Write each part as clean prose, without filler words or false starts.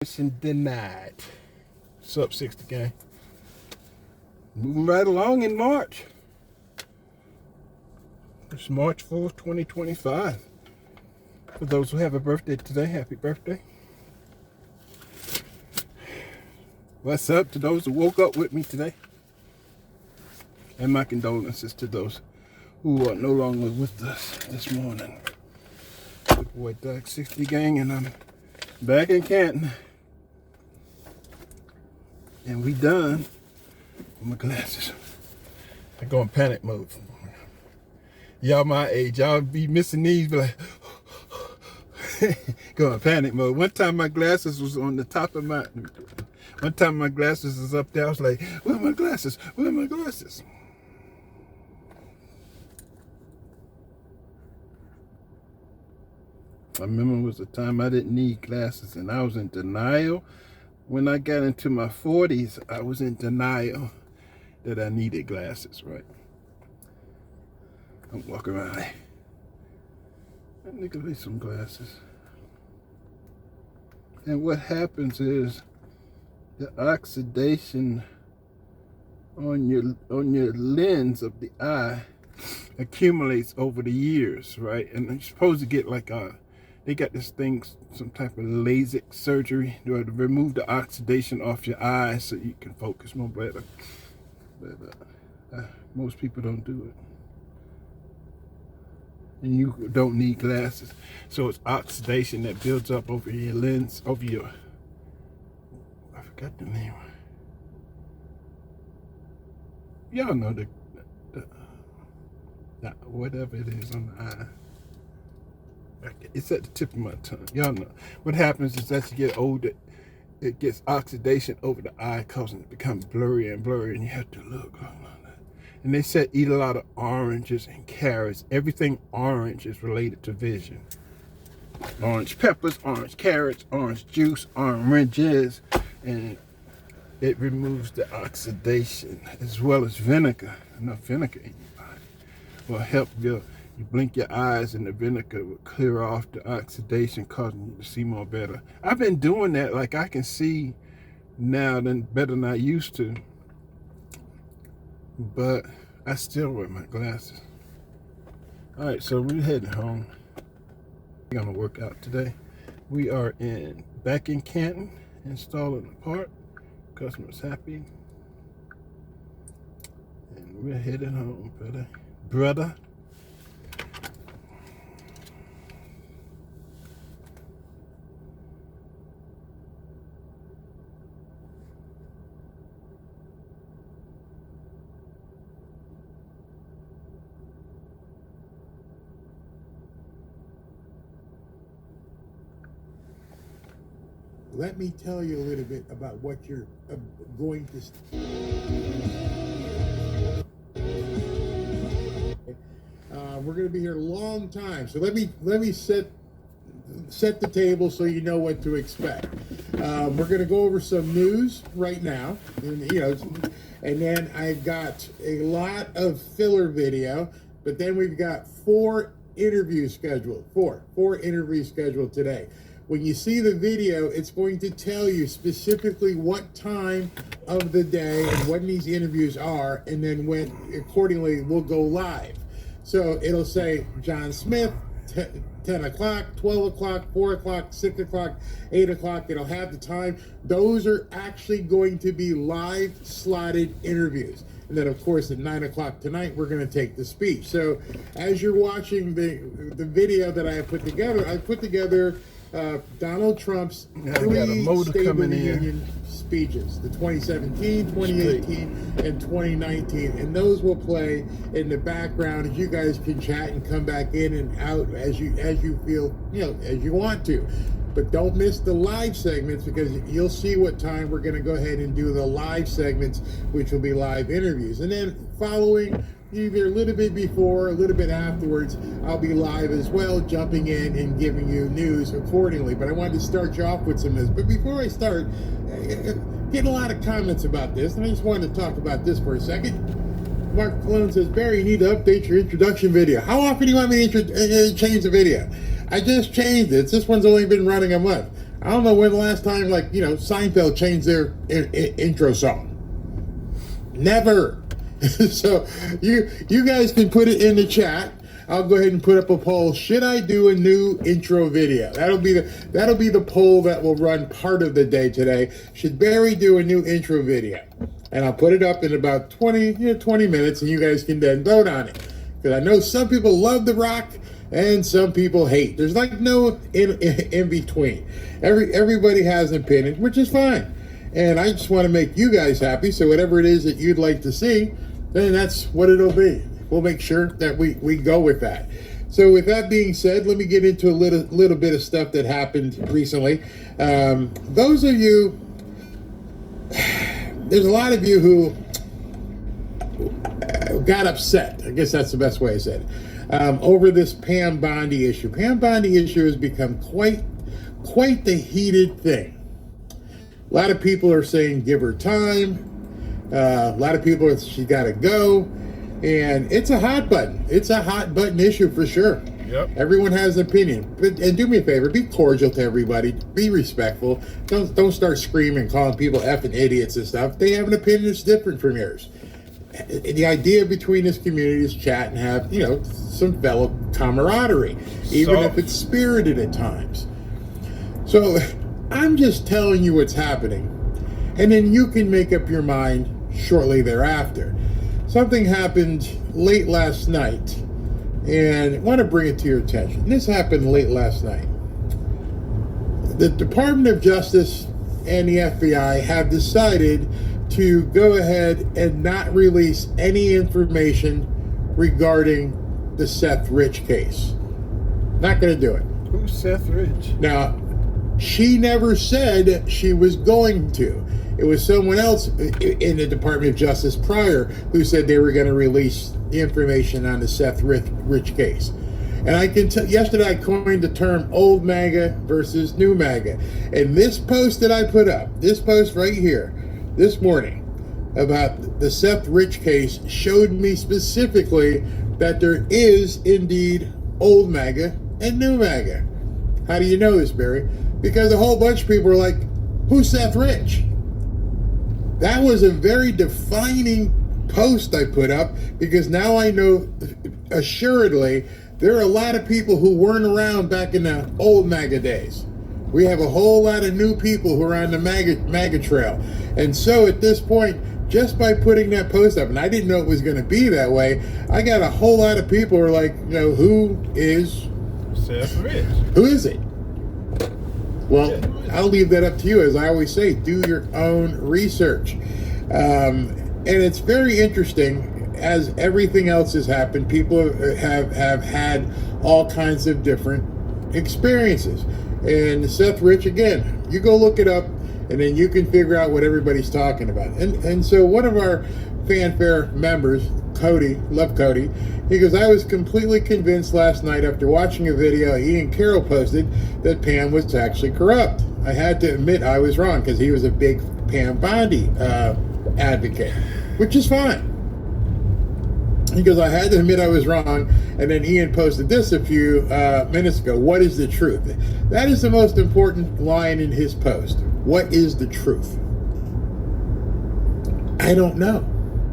Mission denied. What's up, 60 gang? Moving right along in March. It's March 4th, 2025. For those who have a birthday today, happy birthday. What's up to those who woke up with me today? And my condolences to those who are no longer with us this morning. Good boy, Doug 60 gang, and I'm back in Canton. And we done with my glasses. I go in panic mode. Y'all my age, y'all be missing these, be like, go in panic mode. One time my glasses was on the top of my, one time my glasses was up there, I was like, where are my glasses? Where are my glasses? I remember it was a time I didn't need glasses and I was in denial. When I got into my 40s, I was in denial that I needed glasses, right? I'm walking around like, that nigga need some glasses. And what happens is the oxidation on your lens of the eye accumulates over the years, right? And you're supposed to get like they got this thing, some type of LASIK surgery to remove the oxidation off your eyes so you can focus more better. But most people don't do it. And you don't need glasses. So it's oxidation that builds up over your lens, over your, I forgot the name. Y'all know the whatever it is on the eye. It's at the tip of my tongue. Y'all know. What happens is as you get older, it gets oxidation over the eye, causing it to become blurry and blurry, and you have to look. And they said eat a lot of oranges and carrots. Everything orange is related to vision. Orange peppers, orange carrots, orange juice, oranges, and it removes the oxidation, as well as vinegar. Enough vinegar in your body will help you blink your eyes and the vinegar will clear off the oxidation, causing you to see more better. I've been doing that. Like I can see now better than I used to, but I still wear my glasses. All right, so we're heading home. We're gonna work out today. We are back in Canton, installing the part. Customer's happy, and we're heading home, brother. Let me tell you a little bit about what you're going to. We're going to be here a long time, so let me set the table so you know what to expect. We're going to go over some news right now, and then I've got a lot of filler video, but then we've got four interviews scheduled today. When you see the video, it's going to tell you specifically what time of the day and when these interviews are, and then when accordingly we'll go live. So it'll say John Smith, 10 o'clock, 12 o'clock, 4 o'clock, 6 o'clock, 8 o'clock. It'll have the time. Those are actually going to be live slotted interviews. And then, of course, at 9 o'clock tonight, we're going to take the speech. So as you're watching the video that I put together Donald Trump's three State of the Union speeches, the 2017, 2018, and 2019. And those will play in the background as you guys can chat and come back in and out as you feel, as you want to. But don't miss the live segments, because you'll see what time we're going to go ahead and do the live segments, which will be live interviews. And then following, either a little bit before, a little bit afterwards, I'll be live as well, jumping in and giving you news accordingly. But I wanted to start you off with some news. But before I start, getting a lot of comments about this, and I just wanted to talk about this for a second. Mark Cologne says, Barry, you need to update your introduction video. How often do you want me to change the video? I just changed it. This one's only been running a month. I don't know when the last time, like, Seinfeld changed their intro song. Never. So you guys can put it in the chat. I'll go ahead and put up a poll. Should I do a new intro video? That'll be the poll that will run part of the day today. Should Barry do a new intro video? And I'll put it up in about 20 minutes, and you guys can then vote on it. Because I know some people love The Rock and some people hate. There's like no in between. Everybody has an opinion, which is fine. And I just want to make you guys happy. So whatever it is that you'd like to see, then that's what it'll be. We'll make sure that we go with that. So with that being said, let me get into a little bit of stuff that happened recently. Those of you, there's a lot of you who got upset. I guess that's the best way to say it. Over this Pam Bondi issue. Pam Bondi issue has become quite the heated thing. A lot of people are saying give her time. A lot of people are, she got to go. And it's a hot button. It's a hot button issue for sure. Yep. Everyone has an opinion. And do me a favor, be cordial to everybody. Be respectful. Don't start screaming, calling people effing idiots and stuff. They have an opinion that's different from yours. The idea between this community is chat and have, some fellow camaraderie, even if it's spirited at times. So I'm just telling you what's happening, and then you can make up your mind shortly thereafter. Something happened late last night, and I want to bring it to your attention. This happened late last night. The Department of Justice and the FBI have decided to go ahead and not release any information regarding the Seth Rich case. Not going to do it. Who's Seth Rich? Now, she never said she was going to. It was someone else in the Department of Justice prior who said they were going to release the information on the Seth Rich case. And I can tell, yesterday I coined the term old MAGA versus new MAGA. And this post that I put up, this post right here, this morning, about the Seth Rich case showed me specifically that there is indeed old MAGA and new MAGA. How do you know this, Barry? Because a whole bunch of people were like, who's Seth Rich? That was a very defining post I put up, because now I know assuredly there are a lot of people who weren't around back in the old MAGA days. We have a whole lot of new people who are on the MAGA trail. And so at this point, just by putting that post up, and I didn't know it was going to be that way, I got a whole lot of people who are like, who is Seth Rich? Who is it? Well, I'll leave that up to you. As I always say, do your own research. And it's very interesting, as everything else has happened, people have had all kinds of different experiences. And Seth Rich, again, you go look it up, and then you can figure out what everybody's talking about. And so one of our fanfare members, Cody, love Cody, he goes, I was completely convinced last night after watching a video Ian Carroll posted that Pam was actually corrupt. I had to admit I was wrong, because he was a big Pam Bondi advocate, which is fine. He goes, I had to admit I was wrong. And then Ian posted this a few minutes ago. What is the truth? That is the most important line in his post. What is the truth? I don't know.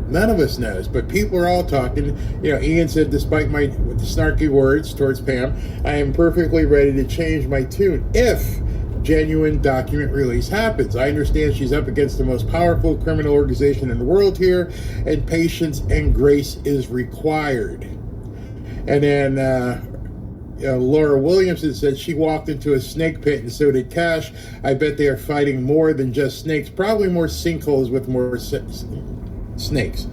None of us knows, but people are all talking. Ian said, despite my snarky words towards Pam, I am perfectly ready to change my tune if genuine document release happens. I understand she's up against the most powerful criminal organization in the world here, and patience and grace is required. And then Laura Williamson said she walked into a snake pit, and so did Cash. I bet they are fighting more than just snakes, probably more sinkholes with more snakes.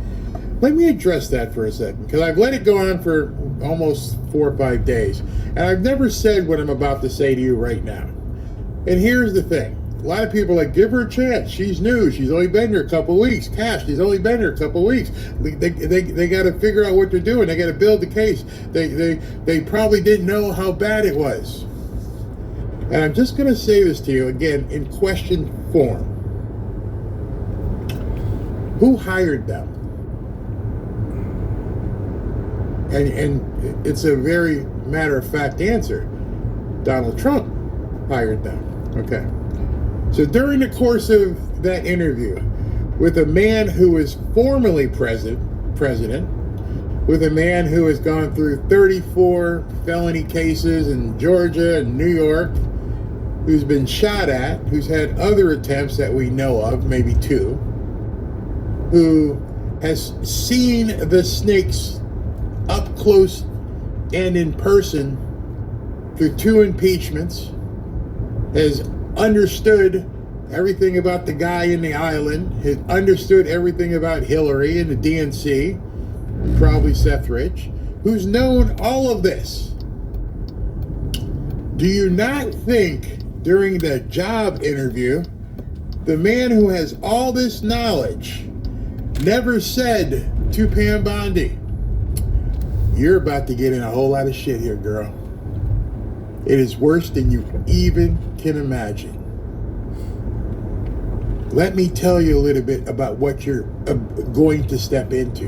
Let me address that for a second, because I've let it go on for almost 4 or 5 days, and I've never said what I'm about to say to you right now. And here's the thing. A lot of people are like, give her a chance. She's new. She's only been here a couple weeks. Cash, she's only been here a couple weeks. They got to figure out what they're doing. They got to build the case. They probably didn't know how bad it was. And I'm just going to say this to you again in question form. Who hired them? And it's a very matter-of-fact answer. Donald Trump hired them. Okay. So during the course of that interview with a man who was formerly president, with a man who has gone through 34 felony cases in Georgia and New York, who's been shot at, who's had other attempts that we know of, maybe 2, who has seen the snakes up close and in person through 2 impeachments, has understood everything about the guy in the island, has understood everything about Hillary and the DNC, probably Seth Rich, who's known all of this. Do you not think during the job interview, the man who has all this knowledge never said to Pam Bondi, "You're about to get in a whole lot of shit here, girl. It is worse than you even can imagine. Let me tell you a little bit about what you're going to step into.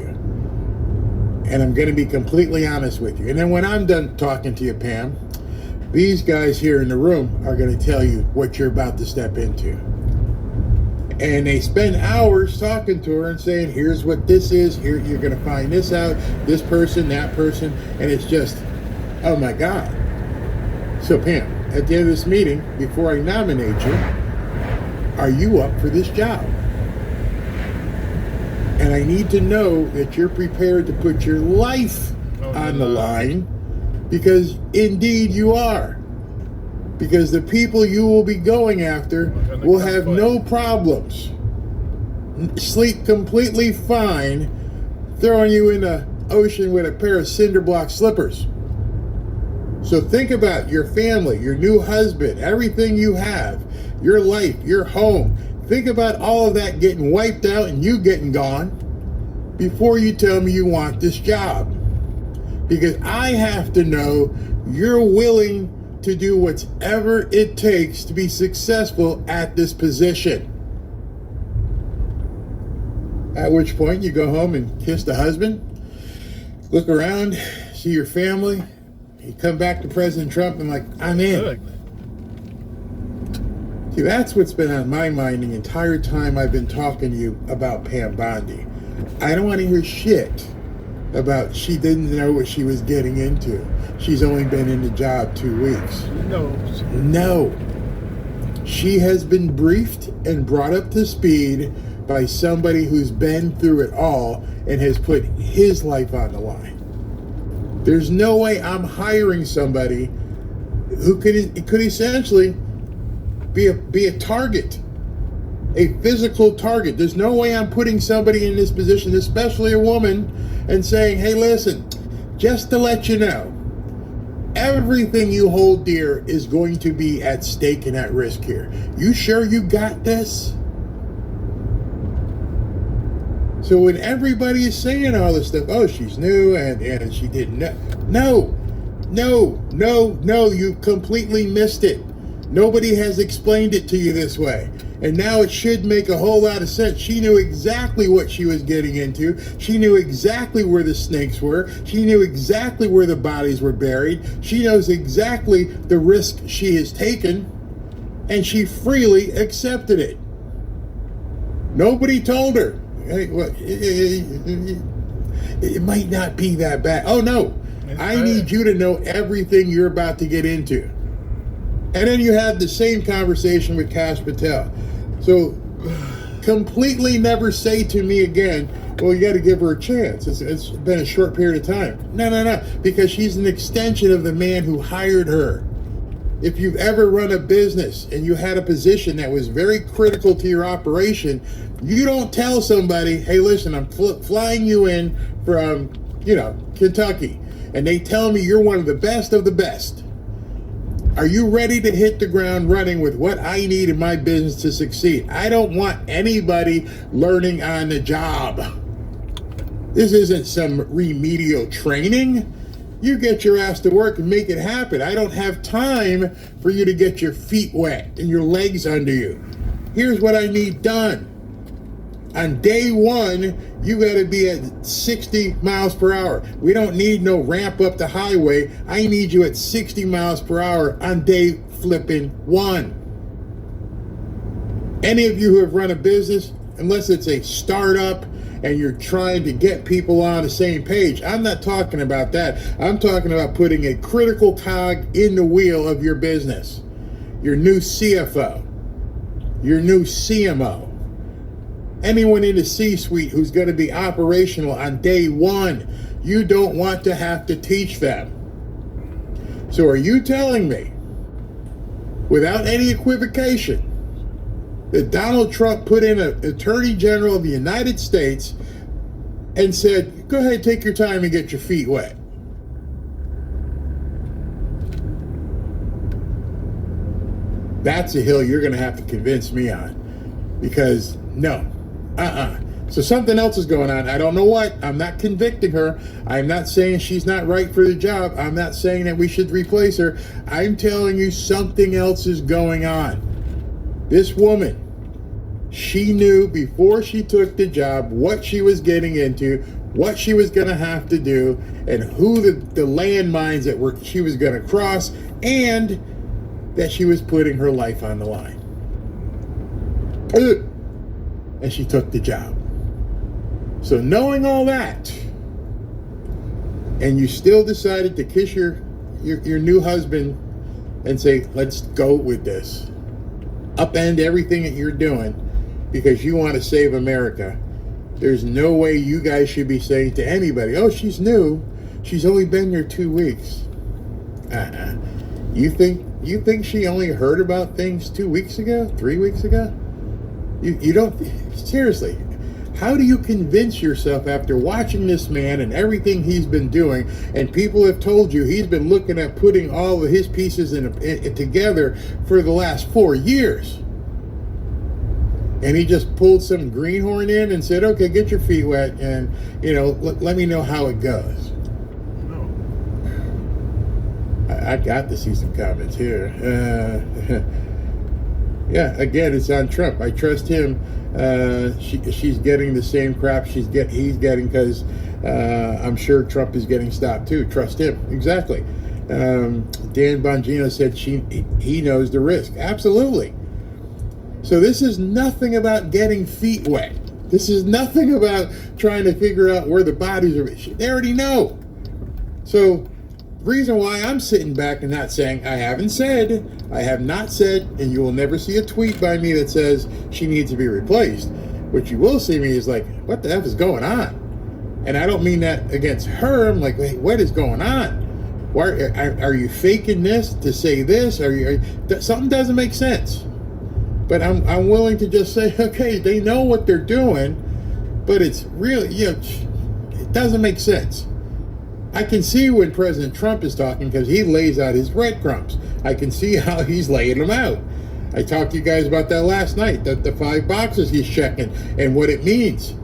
And I'm going to be completely honest with you. And then when I'm done talking to you, Pam, these guys here in the room are going to tell you what you're about to step into." And they spend hours talking to her and saying, here's what this is, here you're going to find this out, this person, that person, and it's just, oh my God. So Pam, at the end of this meeting, before I nominate you, are you up for this job? And I need to know that you're prepared to put your life on the line, because indeed you are. Because the people you will be going after will have no problems, sleep completely fine, throwing you in the ocean with a pair of cinder block slippers. So think about your family, your new husband, everything you have, your life, your home. Think about all of that getting wiped out and you getting gone before you tell me you want this job. Because I have to know you're willing to do whatever it takes to be successful at this position. At which point you go home and kiss the husband, look around, see your family, you come back to President Trump and like, I'm in. See, that's what's been on my mind the entire time I've been talking to you about Pam Bondi. I don't want to hear shit about she didn't know what she was getting into. She's only been in the job 2 weeks. No. She has been briefed and brought up to speed by somebody who's been through it all and has put his life on the line. There's no way I'm hiring somebody who could essentially be a target, a physical target. There's no way I'm putting somebody in this position, especially a woman, and saying, hey, listen, just to let you know, everything you hold dear is going to be at stake and at risk here. You sure you got this? So when everybody is saying all this stuff, oh, she's new and she didn't know. No, you completely missed it. Nobody has explained it to you this way. And now it should make a whole lot of sense. She knew exactly what she was getting into. She knew exactly where the snakes were. She knew exactly where the bodies were buried. She knows exactly the risk she has taken, and she freely accepted it. Nobody told her, hey, well, it might not be that bad. Oh, no. I need you to know everything you're about to get into. And then you had the same conversation with Kash Patel. So completely never say to me again, well, you got to give her a chance. It's been a short period of time. No. Because she's an extension of the man who hired her. If you've ever run a business and you had a position that was very critical to your operation, you don't tell somebody, hey, listen, I'm flying you in from, Kentucky. And they tell me you're one of the best of the best. Are you ready to hit the ground running with what I need in my business to succeed? I don't want anybody learning on the job. This isn't some remedial training. You get your ass to work and make it happen. I don't have time for you to get your feet wet and your legs under you. Here's what I need done. On day one, you got to be at 60 miles per hour. We don't need no ramp up the highway. I need you at 60 miles per hour on day flipping one. Any of you who have run a business, unless it's a startup and you're trying to get people on the same page, I'm not talking about that. I'm talking about putting a critical cog in the wheel of your business. Your new CFO, your new CMO, anyone in the C-suite who's going to be operational on day one. You don't want to have to teach them. So are you telling me, without any equivocation, that Donald Trump put in an Attorney General of the United States and said, go ahead, take your time and get your feet wet? That's a hill you're going to have to convince me on. Because no, So something else is going on. I don't know what. I'm not convicting her. I'm not saying she's not right for the job. I'm not saying that we should replace her. I'm telling you something else is going on. This woman, she knew before she took the job what she was getting into, what she was going to have to do, and who the landmines that she was going to cross, and that she was putting her life on the line. And she took the job. So knowing all that, and you still decided to kiss your new husband and say, let's go with this, upend everything that you're doing because you want to save America, there's no way you guys should be saying to anybody, oh, she's new, she's only been here 2 weeks. You think she only heard about things 2 weeks ago, 3 weeks ago? You don't, seriously, how do you convince yourself after watching this man and everything he's been doing, and people have told you he's been looking at putting all of his pieces together for the last 4 years, and he just pulled some greenhorn in and said, okay, get your feet wet and, let me know how it goes? I got to see some comments here. Yeah, again, it's on Trump. I trust him. She's getting the same crap he's getting because I'm sure Trump is getting stopped too. Trust him. Exactly. Dan Bongino said he knows the risk. Absolutely. So this is nothing about getting feet wet. This is nothing about trying to figure out where the bodies are. They already know. So reason why I'm sitting back and not saying, I have not said, and you will never see a tweet by me that says she needs to be replaced. What you will see me is like, what the F is going on? And I don't mean that against her. I'm like, wait, what is going on? Why are you faking this to say this? Something doesn't make sense. But I'm willing to just say, okay, they know what they're doing, but it's really, it doesn't make sense. I can see when President Trump is talking because he lays out his breadcrumbs. I can see how he's laying them out. I talked to you guys about that last night, the 5 boxes he's checking and what it means.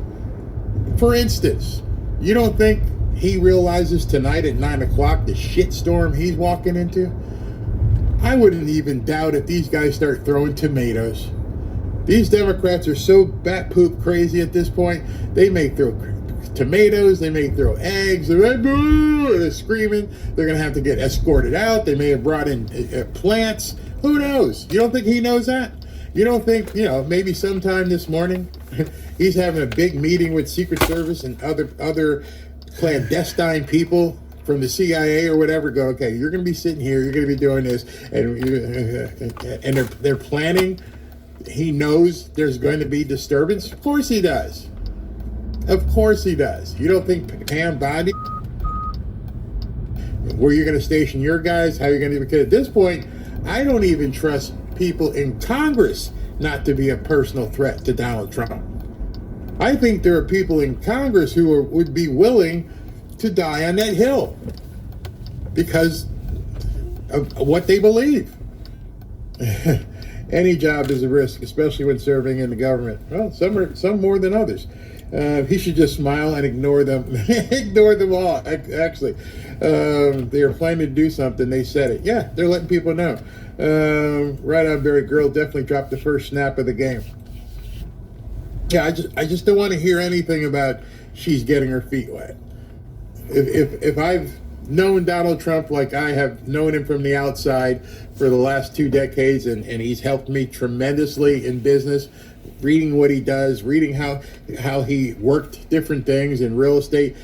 For instance, you don't think he realizes tonight at 9 o'clock the shitstorm he's walking into? I wouldn't even doubt if these guys start throwing tomatoes. These Democrats are so bat poop crazy at this point, they may throw tomatoes, they may throw eggs, they're screaming, they're going to have to get escorted out, they may have brought in plants, who knows? You don't think he knows that? You don't think, maybe sometime this morning, he's having a big meeting with Secret Service and other clandestine people from the CIA or whatever, go, okay, you're going to be sitting here, you're going to be doing this, and they're planning, he knows there's going to be disturbance? Of course he does. Of course he does. You don't think Pam Bondi, where you're going to station your guys, how you're going to, because at this point, I don't even trust people in Congress not to be a personal threat to Donald Trump. I think there are people in Congress who would be willing to die on that hill because of what they believe. Any job is a risk, especially when serving in the government. Well, some more than others. He should just smile and ignore them. Ignore them all, actually. They were planning to do something. They said it. Yeah, they're letting people know. Right on, Barry. Girl definitely dropped the first snap of the game. Yeah, I just don't want to hear anything about she's getting her feet wet. If I've known Donald Trump like I have known him from the outside for the last 2 decades, and he's helped me tremendously in business, reading what he does, reading how he worked different things in real estate.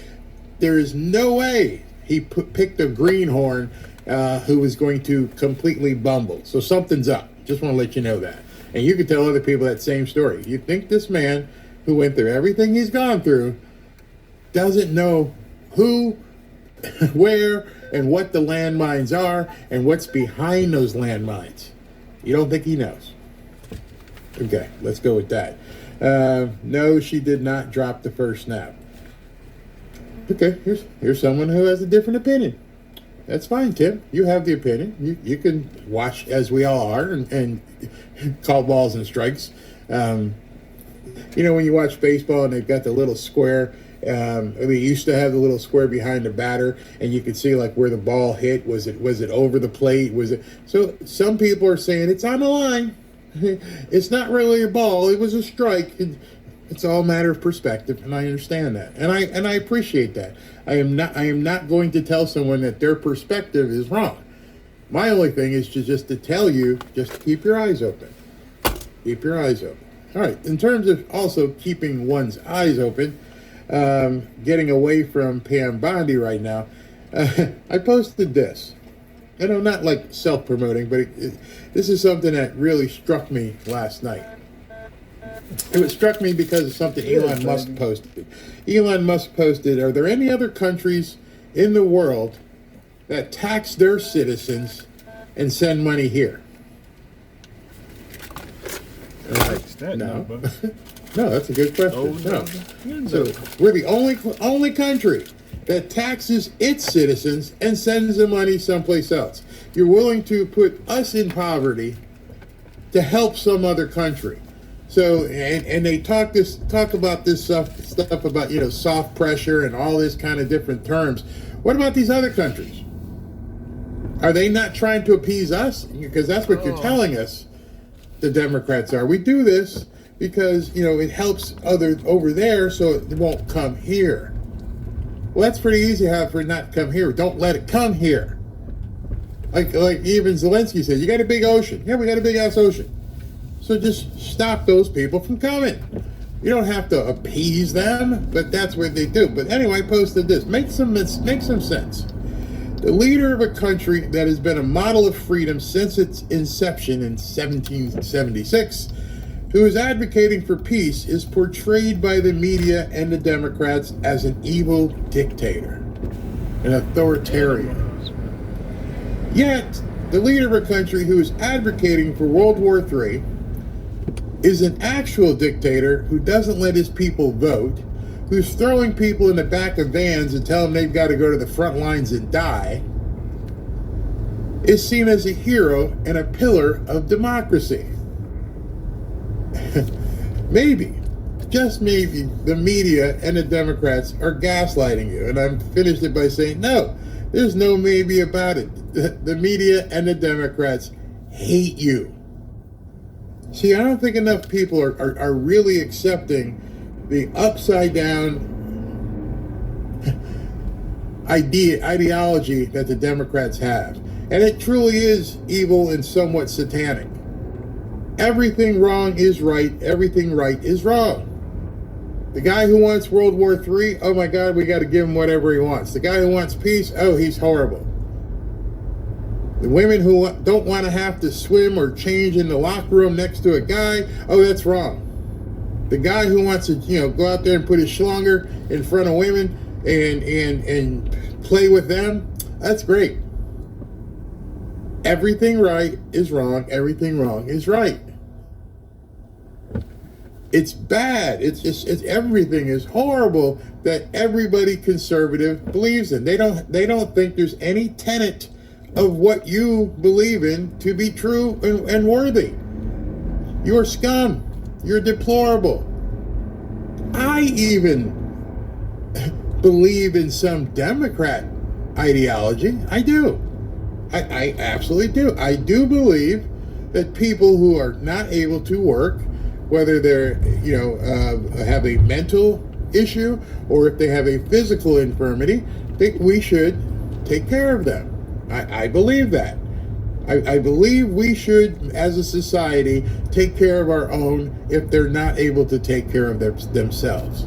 There is no way he picked a greenhorn who was going to completely bumble. So something's up. Just want to let you know that. And you can tell other people that same story. You think this man who went through everything he's gone through doesn't know who, where, and what the landmines are and what's behind those landmines. You don't think he knows? Okay, let's go with that. No, she did not drop the first snap. Okay, here's someone who has a different opinion. That's fine, Tim. You have the opinion. You can watch, as we all are, and call balls and strikes. When you watch baseball and they've got the little square, we used to have the little square behind the batter, and you could see like where the ball hit. Was it over the plate? Was it? So some people are saying it's on the line. It's not really a ball. It was a strike. It's all a matter of perspective, and I understand that, and I appreciate that. I am not going to tell someone that their perspective is wrong. My only thing is just to tell you, just keep your eyes open. Keep your eyes open. All right. In terms of also keeping one's eyes open, getting away from Pam Bondi right now, I posted this. And I'm not like self-promoting, but this is something that really struck me last night. It struck me because of something Elon Musk posted. Elon Musk posted, are there any other countries in the world that tax their citizens and send money here? No. No, that's a good question. No. So we're the only country that taxes its citizens and sends the money someplace else. You're willing to put us in poverty to help some other country. So, and they talk about this stuff about, soft pressure and all this kind of different terms. What about these other countries? Are they not trying to appease us? Because that's what you're telling us the Democrats are. We do this because, it helps over there so it won't come here. Well, that's pretty easy for it not to come here. Don't let it come here. Like even Zelensky said, you got a big ocean. Yeah, we got a big ass ocean. So just stop those people from coming. You don't have to appease them, but that's what they do. But anyway, I posted this. Make some sense. The leader of a country that has been a model of freedom since its inception in 1776, who is advocating for peace, is portrayed by the media and the Democrats as an evil dictator, an authoritarian. Yet, the leader of a country who is advocating for World War III is an actual dictator who doesn't let his people vote, who's throwing people in the back of vans and telling them they've got to go to the front lines and die, is seen as a hero and a pillar of democracy. Maybe, just maybe, the media and the Democrats are gaslighting you. And I'm finished it by saying, no, there's no maybe about it. The media and the Democrats hate you. See, I don't think enough people are really accepting the upside down ideology that the Democrats have. And it truly is evil and somewhat satanic. Everything wrong is right. Everything right is wrong. The guy who wants World War III, oh my God, we got to give him whatever he wants. The guy who wants peace, oh, he's horrible. The women who don't want to have to swim or change in the locker room next to a guy, oh, that's wrong. The guy who wants to, go out there and put his schlonger in front of women and play with them, that's great. Everything right is wrong. Everything wrong is right. It's bad. It's everything is horrible that everybody conservative believes in. They don't think there's any tenet of what you believe in to be true and worthy. You're scum. You're deplorable. I even believe in some Democrat ideology. I do. I absolutely do. I do believe that people who are not able to work, whether they're, have a mental issue or if they have a physical infirmity, we should take care of them. I believe that. I believe we should, as a society, take care of our own if they're not able to take care of themselves.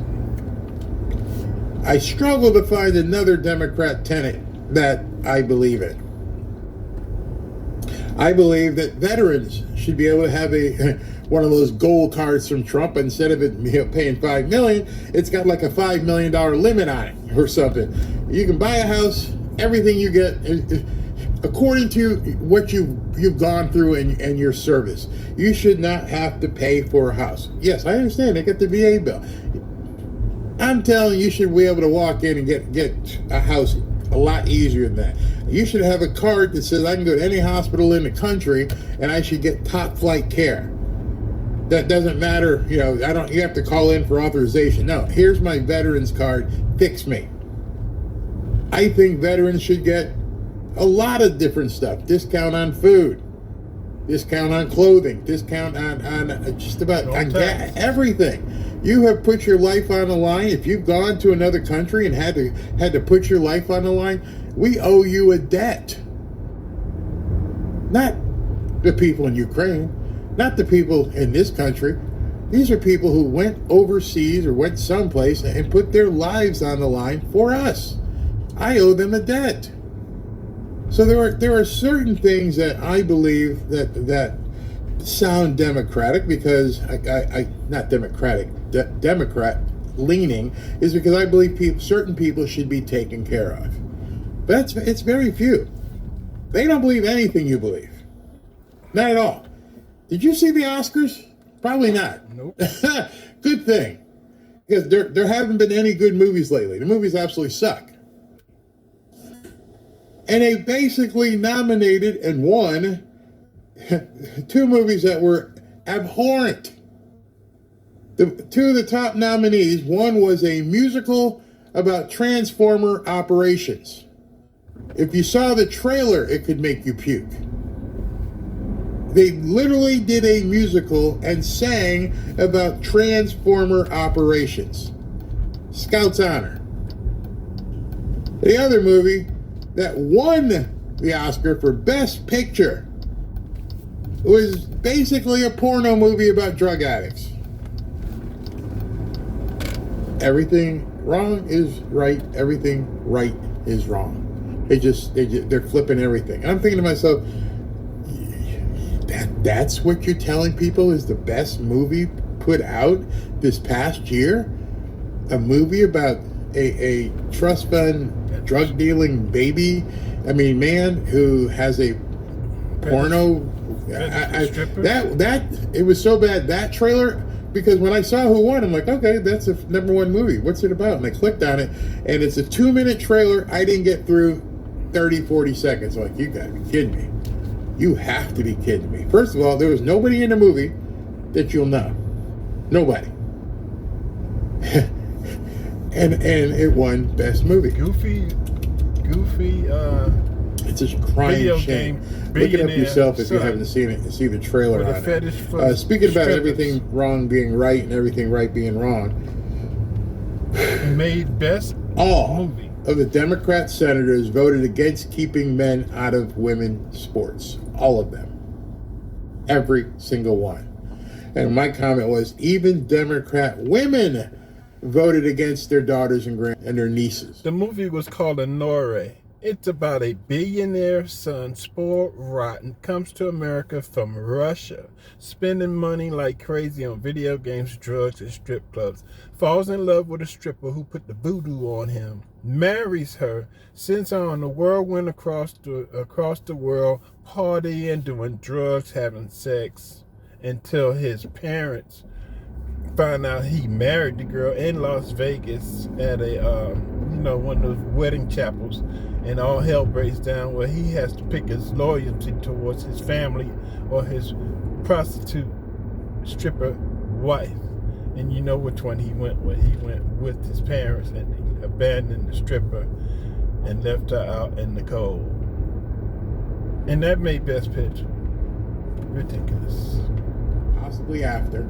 I struggle to find another Democrat tenet that I believe in. I believe that veterans should be able to have one of those gold cards from Trump. Instead of it paying $5 million, it's got like a $5 million limit on it or something. You can buy a house, everything you get, according to what you've gone through in your service. You should not have to pay for a house. Yes, I understand. They get the VA bill. I'm telling you should be able to walk in and get a house a lot easier than that. You should have a card that says I can go to any hospital in the country and I should get top flight care. That doesn't matter, you have to call in for authorization. No, here's my veterans card, fix me. I think veterans should get a lot of different stuff. Discount on food, discount on clothing, discount on just about everything. You have put your life on the line. If you've gone to another country and had to put your life on the line, we owe you a debt. Not the people in Ukraine, not the people in this country. These are people who went overseas or went someplace and put their lives on the line for us. I owe them a debt. So there are certain things that I believe that sound democratic, because I not democratic, Democrat leaning, is because I believe certain people should be taken care of. But it's very few. They don't believe anything you believe. Not at all. Did you see the Oscars? Probably not. Nope. Good thing. Because there haven't been any good movies lately. The movies absolutely suck. And they basically nominated and won two movies that were abhorrent. Two of the top nominees, one was a musical about Transformer operations. If you saw the trailer, it could make you puke. They literally did a musical and sang about Transformer operations. Scout's Honor. The other movie that won the Oscar for Best Picture was basically a porno movie about drug addicts. Everything wrong is right. Everything right is wrong. They're flipping everything. And I'm thinking to myself, that's what you're telling people is the best movie put out this past year? A movie about a trust fund drug dealing baby, man who has a porno. It was so bad, that trailer, because when I saw who won, I'm like, okay, that's a #1 movie. What's it about? And I clicked on it, and it's a 2-minute trailer. I didn't get through 30, 40 seconds. I'm like, you gotta be kidding me. You have to be kidding me. First of all, there was nobody in the movie that you'll know. Nobody. and it won Best Movie. Goofy. It's a crying shame. Look it up yourself if you haven't seen it and see the trailer on it. Speaking about everything wrong being right and everything right being wrong, made Best Movie. Of the Democrat senators voted against keeping men out of women's sports. All of them. Every single one. And my comment was, even Democrat women voted against their daughters and their nieces. The movie was called Anore. It's about a billionaire son, spoiled rotten, comes to America from Russia, spending money like crazy on video games, drugs, and strip clubs, falls in love with a stripper who put the voodoo on him, marries her, sends her on a whirlwind across the world, partying, doing drugs, having sex, until his parents find out he married the girl in Las Vegas at a one of those wedding chapels, and all hell breaks down where he has to pick his loyalty towards his family or his prostitute stripper wife. And you know which one he went with. He went with his parents and he abandoned the stripper and left her out in the cold. And that made Best Picture. Ridiculous. Possibly after.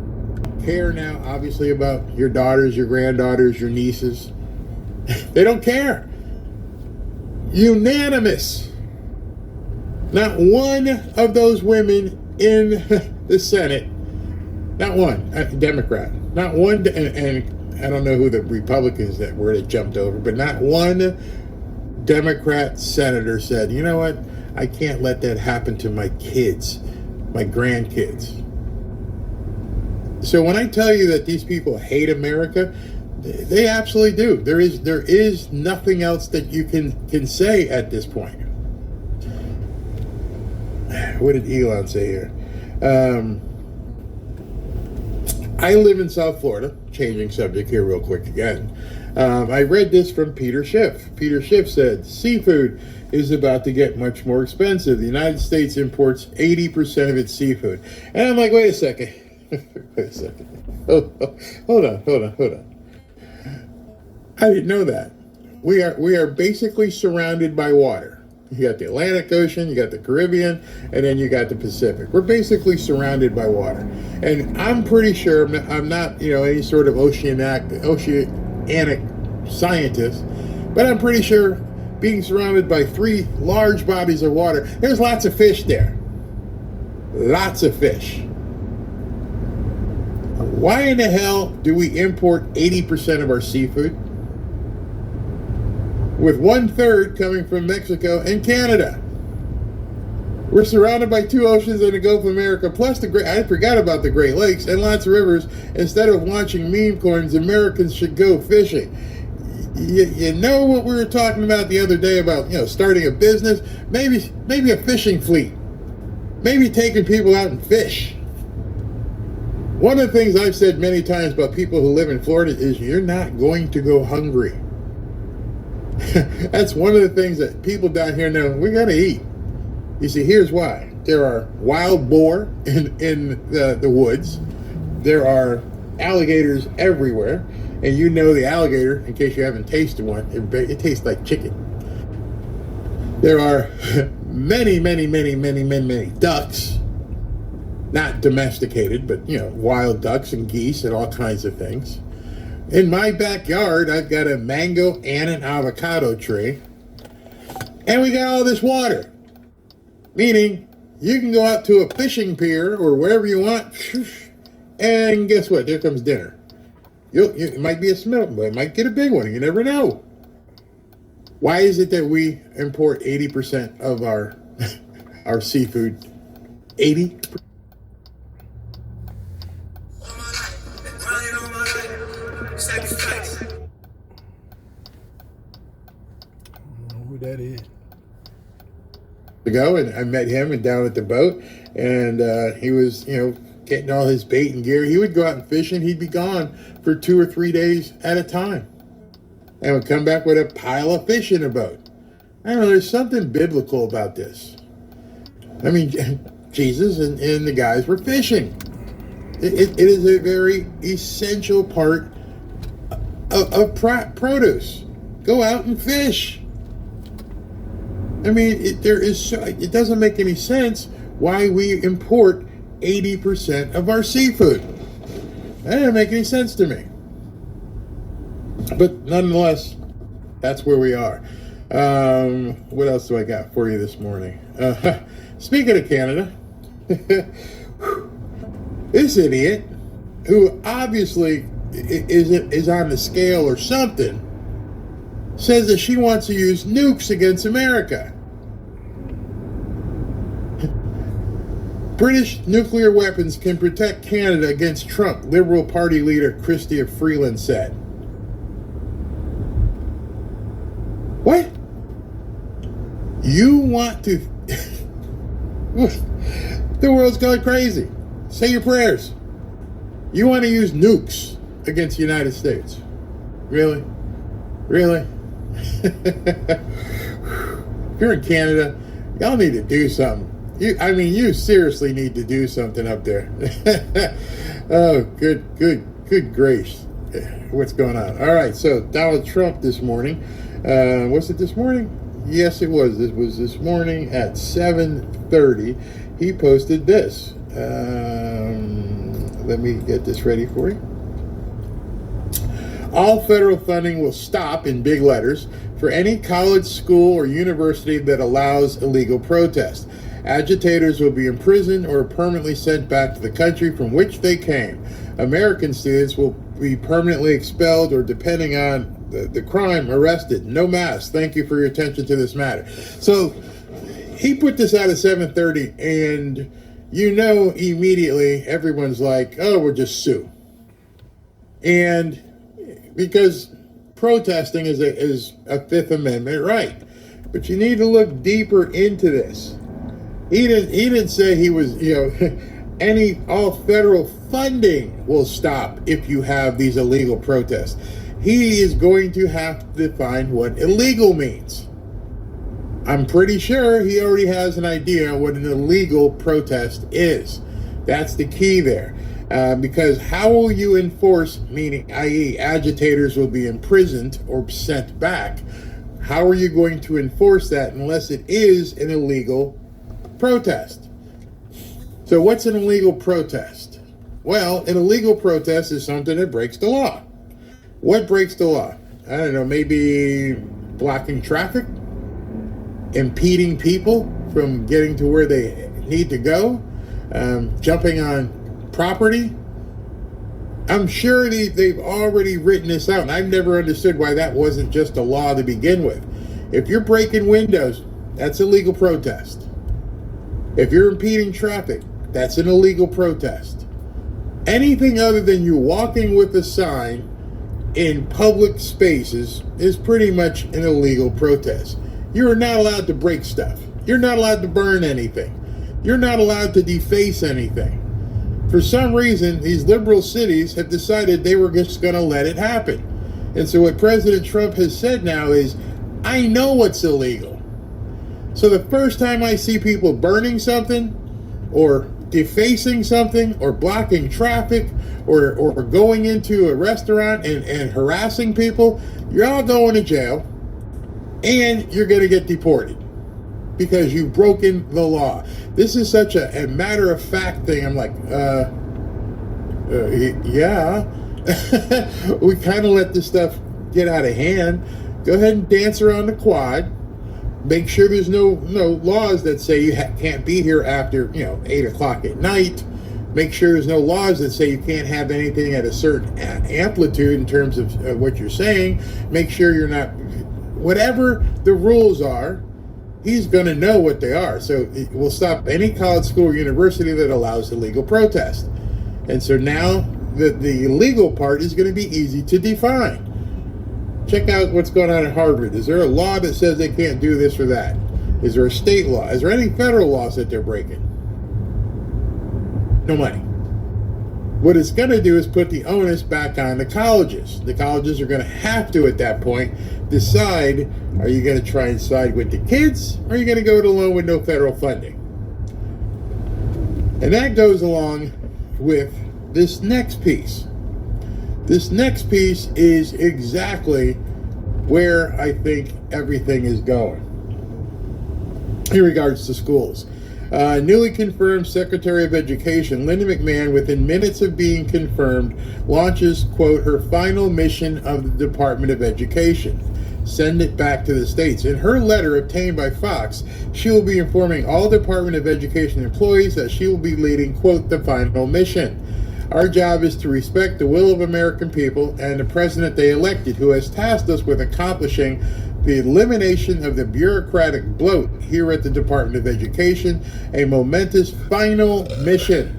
Care now, obviously, about your daughters, your granddaughters, your nieces. They don't care. unanimous. Not one of those women in the Senate, not one, Democrat, not one, and I don't know who the Republicans that were that jumped over, but not one Democrat senator said, you know what, I can't let that happen to my kids, my grandkids. So when I tell you that these people hate America, they absolutely do. There is nothing else that you can say at this point. What did Elon say here? I live in South Florida. Changing subject here real quick again. I read this from Peter Schiff. Peter Schiff said, seafood is about to get much more expensive. The United States imports 80% of its seafood. And I'm like, wait a second. Wait a second. Hold on. I didn't know that. We are basically surrounded by water. You got the Atlantic Ocean, you got the Caribbean, and then you got the Pacific. We're basically surrounded by water. And I'm pretty sure, I'm not any sort of oceanic scientist, but I'm pretty sure being surrounded by 3 large bodies of water, there's lots of fish there. Lots of fish. Why in the hell do we import 80% of our seafood? With 1/3 coming from Mexico and Canada. We're surrounded by 2 oceans in the Gulf of America, plus I forgot about the Great Lakes and lots of rivers. Instead of launching meme coins, Americans should go fishing. You know what we were talking about the other day about, starting a business? Maybe a fishing fleet. Maybe taking people out and fish. One of the things I've said many times about people who live in Florida is you're not going to go hungry. That's one of the things that people down here know. We got to eat. You see, here's why. There are wild boar in the woods. There are alligators everywhere. And the alligator, in case you haven't tasted one, it tastes like chicken. There are many ducks. Not domesticated, but, wild ducks and geese and all kinds of things. In my backyard, I've got a mango and an avocado tree. And we got all this water. Meaning, you can go out to a fishing pier or wherever you want. And guess what? There comes dinner. It might be a small, but it might get a big one. You never know. Why is it that we import 80% of our seafood? 80%? Who that is? Ago, and I met him and down at the boat, and he was, getting all his bait and gear. He would go out and fish, and he'd be gone for 2 or 3 days at a time, and would come back with a pile of fish in a boat. I don't know. There's something biblical about this. I mean, Jesus and the guys were fishing. It is a very essential part of produce. Go out and fish. I mean, it doesn't make any sense why we import 80% of our seafood. That doesn't make any sense to me. But nonetheless, that's where we are. What else do I got for you this morning? Speaking of Canada, this idiot, who obviously is on the scale or something, says that she wants to use nukes against America. British nuclear weapons can protect Canada against Trump, Liberal Party leader Chrystia Freeland said. What? You want to... The world's going crazy. Say your prayers. You want to use nukes against the United States? Really? Really? If you're in Canada, y'all need to do something. You seriously need to do something up there. Oh, good grace. What's going on? All right, so Donald Trump this morning. Was it this morning? Yes, it was. It was this morning at 7:30. He posted this. Let me get this ready for you. All federal funding will stop, in big letters, for any college, school, or university that allows illegal protest. Agitators will be imprisoned or permanently sent back to the country from which they came. American students will be permanently expelled or, depending on the crime, arrested. No mass. Thank you for your attention to this matter. So he put this out at 7:30, and immediately everyone's like, oh, we'll just sue. And because protesting is a Fifth Amendment right. But you need to look deeper into this. He didn't say he was, all federal funding will stop if you have these illegal protests. He is going to have to define what illegal means. I'm pretty sure he already has an idea what an illegal protest is. That's the key there. Because how will you enforce, meaning, i.e., agitators will be imprisoned or sent back? How are you going to enforce that unless it is an illegal protest? So what's an illegal protest? Well, an illegal protest is something that breaks the law. What breaks the law? I don't know, maybe blocking traffic, impeding people from getting to where they need to go, jumping on property. I'm sure they've already written this out, and I've never understood why that wasn't just a law to begin with. If you're breaking windows, that's illegal protest. If you're impeding traffic, that's an illegal protest. Anything other than you walking with a sign in public spaces is pretty much an illegal protest. You're not allowed to break stuff. You're not allowed to burn anything. You're not allowed to deface anything. For some reason, these liberal cities have decided they were just going to let it happen. And so what President Trump has said now is, I know what's illegal. So the first time I see people burning something or defacing something or blocking traffic or going into a restaurant and harassing people, you're all going to jail and you're going to get deported because you've broken the law. This is such a matter-of-fact thing. I'm like, yeah. We kind of let this stuff get out of hand. Go ahead and dance around the quad. Make sure there's no laws that say you can't be here after 8 o'clock at night. Make sure there's no laws that say you can't have anything at a certain amplitude in terms of what you're saying. Make sure you're not, whatever the rules are, he's going to know what they are. So it will stop any college, school, or university that allows illegal protest. And so now the illegal part is going to be easy to define. Check out what's going on at Harvard. Is there a law that says they can't do this or that? Is there a state law? Is there any federal laws that they're breaking? No money. What it's going to do is put the onus back on the colleges. The colleges are going to have to, at that point, decide, are you going to try and side with the kids, or are you going to go it alone with no federal funding? And that goes along with this next piece. This next piece is exactly where I think everything is going in regards to schools. Newly confirmed Secretary of Education Linda McMahon, within minutes of being confirmed, launches, quote, her final mission of the Department of Education. Send it back to the states. In her letter obtained by Fox, she will be informing all Department of Education employees that she will be leading, quote, the final mission. Our job is to respect the will of American people and the president they elected, who has tasked us with accomplishing the elimination of the bureaucratic bloat here at the Department of Education, a momentous final mission.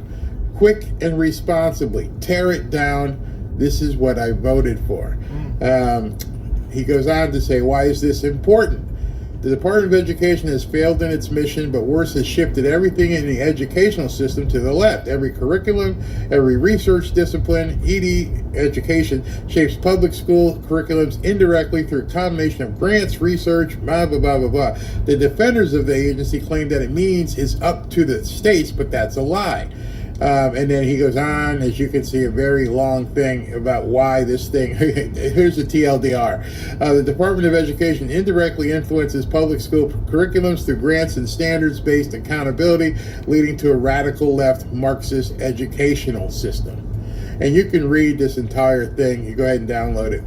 Quick and responsibly. Tear it down. This is what I voted for. He goes on to say, why is this important? The Department of Education has failed in its mission, but worse, has shifted everything in the educational system to the left. Every curriculum, every research discipline, ED education shapes public school curriculums indirectly through a combination of grants, research, blah, blah, blah, blah, blah. The defenders of the agency claim that it means it's up to the states, but that's a lie. And then he goes on, as you can see, a very long thing about why this thing. Here's the TLDR. The Department of Education indirectly influences public school curriculums through grants and standards-based accountability, leading to a radical left Marxist educational system. and you can read this entire thing. You go ahead and download it,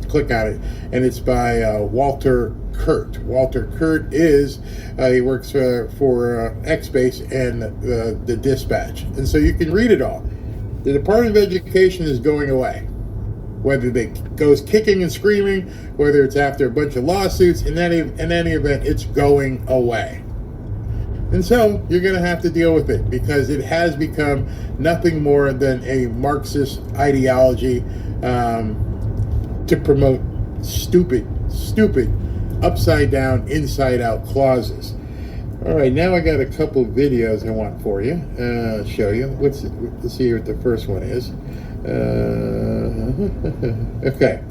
click on it, and it's by Walter Kurt. Walter Kurt is, he works for X-Base and the Dispatch. And so you can read it all. The Department of Education is going away. Whether it goes kicking and screaming, whether it's after a bunch of lawsuits, in any event, it's going away. And so you're going to have to deal with it, because it has become nothing more than a Marxist ideology to promote stupid, upside down, inside out clauses. All right, now I got a couple videos I want for you, show you. Let's see what the first one is. Okay,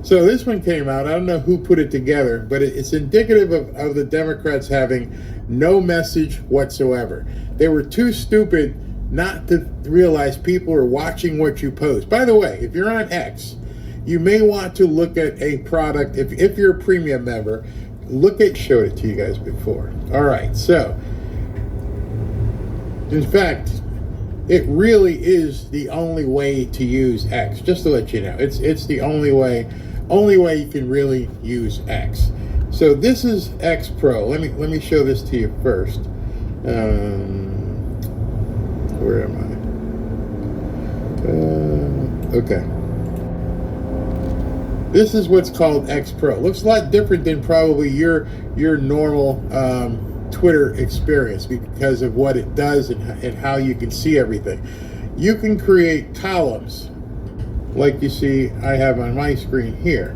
so this one came out. I don't know who put it together, but it's indicative of the Democrats having no message whatsoever. They were too stupid not to realize people are watching what you post. By the way, if you're on X, you may want to look at a product. If you're a premium member, showed it to you guys before. All right, so in fact, it really is the only way to use X. Just to let you know, it's the only way you can really use X. So this is X Pro. Let me show this to you first. Where am I? Okay. This is what's called X Pro. Looks a lot different than probably your normal Twitter experience, because of what it does and how you can see everything. You can create columns like you see I have on my screen here.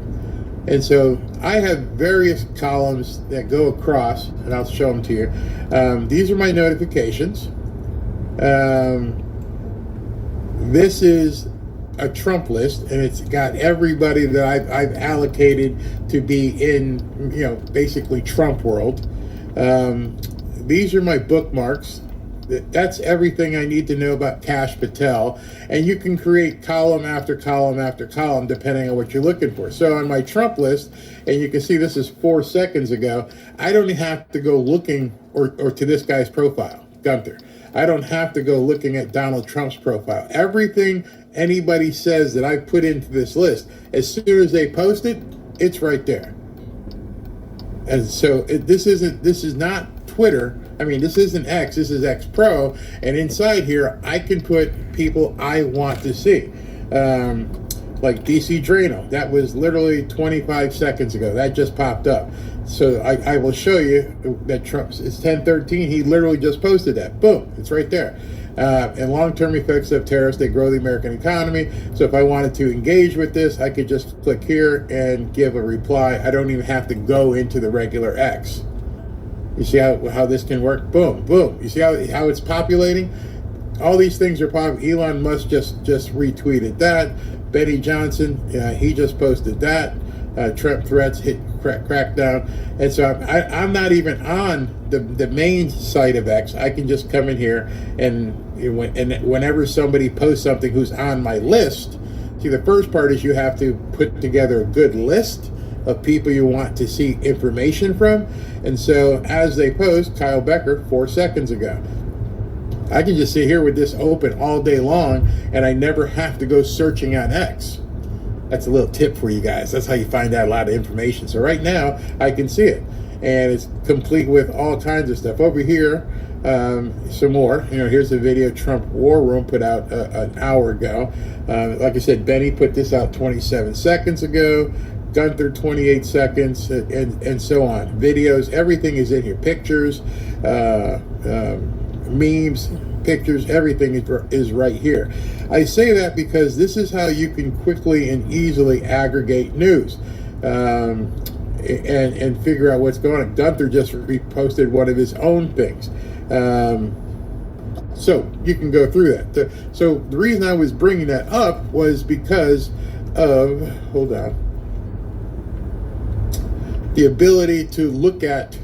And so I have various columns that go across, and I'll show them to you. These are my notifications. This is a Trump list, and it's got everybody that I've allocated to be in, basically Trump world. These are my bookmarks. That's everything I need to know about Kash Patel. And you can create column after column after column depending on what you're looking for. So on my Trump list, and you can see this is 4 seconds ago, I don't have to go looking or to this guy's profile, Gunther. I don't have to go looking at Donald Trump's profile. Everything anybody says that I put into this list, as soon as they post it, it's right there. And so this is not Twitter. I mean, this isn't X, this is X Pro. And inside here, I can put people I want to see. Like DC Drano, that was literally 25 seconds ago. That just popped up. So I will show you that Trump's, it's 10:13. He literally just posted that. Boom, it's right there. And long-term effects of tariffs, they grow the American economy. So if I wanted to engage with this, I could just click here and give a reply. I don't even have to go into the regular X. You see how this can work? Boom, boom. You see how it's populating? All these things are popular. Elon Musk just retweeted that. Benny Johnson, he just posted that. Trump threats hit crackdown. And so I'm not even on the main site of X. I can just come in here and whenever somebody posts something who's on my list, see, the first part is you have to put together a good list of people you want to see information from. And so as they post, Kyle Becker 4 seconds ago, I can just sit here with this open all day long, and I never have to go searching on X. That's a little tip for you guys. That's how you find out a lot of information. So right now, I can see it. And it's complete with all kinds of stuff. Over here, some more. Here's a video Trump War Room put out an hour ago. Like I said, Benny put this out 27 seconds ago. Gunther 28 seconds, and so on. Videos, everything is in here. Pictures, memes, pictures, everything is right here. I say that because this is how you can quickly and easily aggregate news and figure out what's going on. Gunther just reposted one of his own things. So you can go through that. So the reason I was bringing that up was because of, hold on, the ability to look at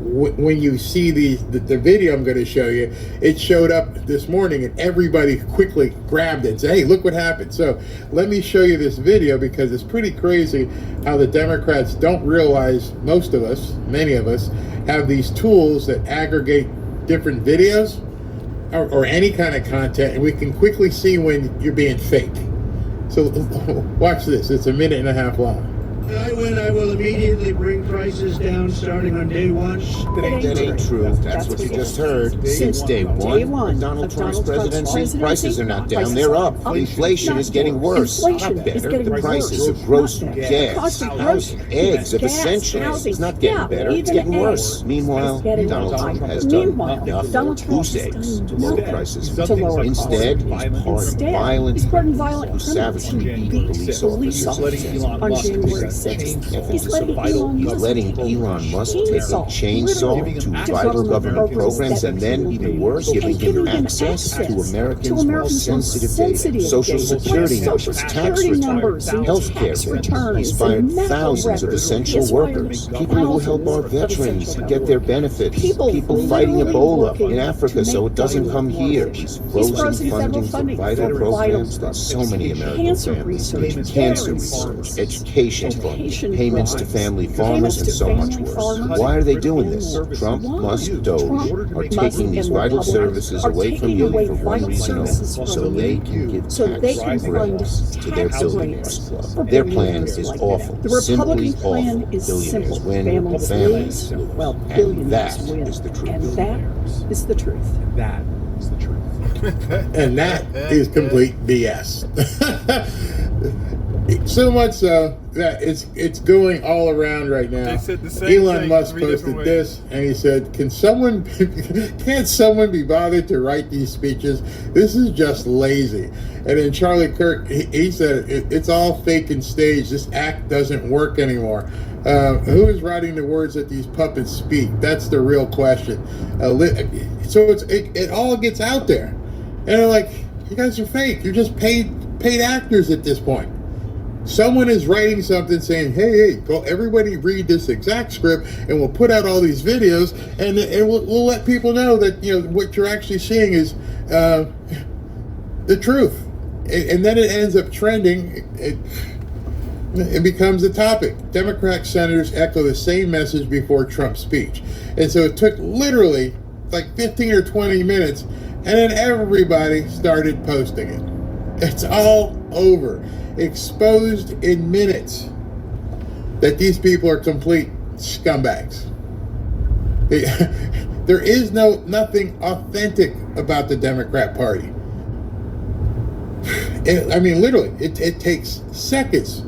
when you see the video I'm going to show you. It showed up this morning and everybody quickly grabbed it and said, hey, look what happened. So let me show you this video, because it's pretty crazy how the Democrats don't realize, most of us, many of us, have these tools that aggregate different videos. or any kind of content, and we can quickly see when you're being fake. So watch this. It's a minute and a half long. I win, I will immediately bring prices down starting on day one. That ain't true. That's what you just heard. Since day one of Donald Trump's presidency, prices are not down, they're up. Inflation is getting worse, not better. The prices of groceries, gas, housing, eggs, of essentials, it's not getting better, it's getting worse. Meanwhile, Donald Trump has done nothing. Goose eggs to lower prices. Instead, he's pardoned violent criminals who savagely beat police officers on January 6th. He's letting Elon Musk take a chainsaw to vital government programs, and then, even worse, giving him access to Americans' most sensitive data. Social security numbers, tax returns, healthcare returns. He's fired thousands of essential workers, people who help our veterans get their benefits, people fighting Ebola in Africa so it doesn't come here. He's frozen funding for vital programs that so many American families need. Cancer research, education, payments to family farmers, and so much worse. Why are they doing this? Trump, Musk, Doge are taking these vital services away from you for one reason only, so they can give tax breaks to their billionaires club. Their plan is awful, simply awful. Billionaires win, families don't. And that is the truth. And that is the truth. That is the truth. And that is complete BS. So much so that it's going all around right now. They said the same Elon thing Musk 3 posted different ways. this, and he said, can't someone be bothered to write these speeches? This is just lazy. And then Charlie Kirk, he said, it's all fake and staged. This act doesn't work anymore. Who is writing the words that these puppets speak? That's the real question. So it all gets out there. And they're like, you guys are fake. You're just paid actors at this point. Someone is writing something saying, hey, go everybody read this exact script, and we'll put out all these videos, and we'll let people know that what you're actually seeing is the truth. And then it ends up trending. It becomes a topic. Democrat senators echo the same message before Trump's speech. And so it took literally like 15 or 20 minutes, and then everybody started posting it. It's all over. Exposed in minutes that these people are complete scumbags. There is nothing authentic about the Democrat Party. Literally, it takes seconds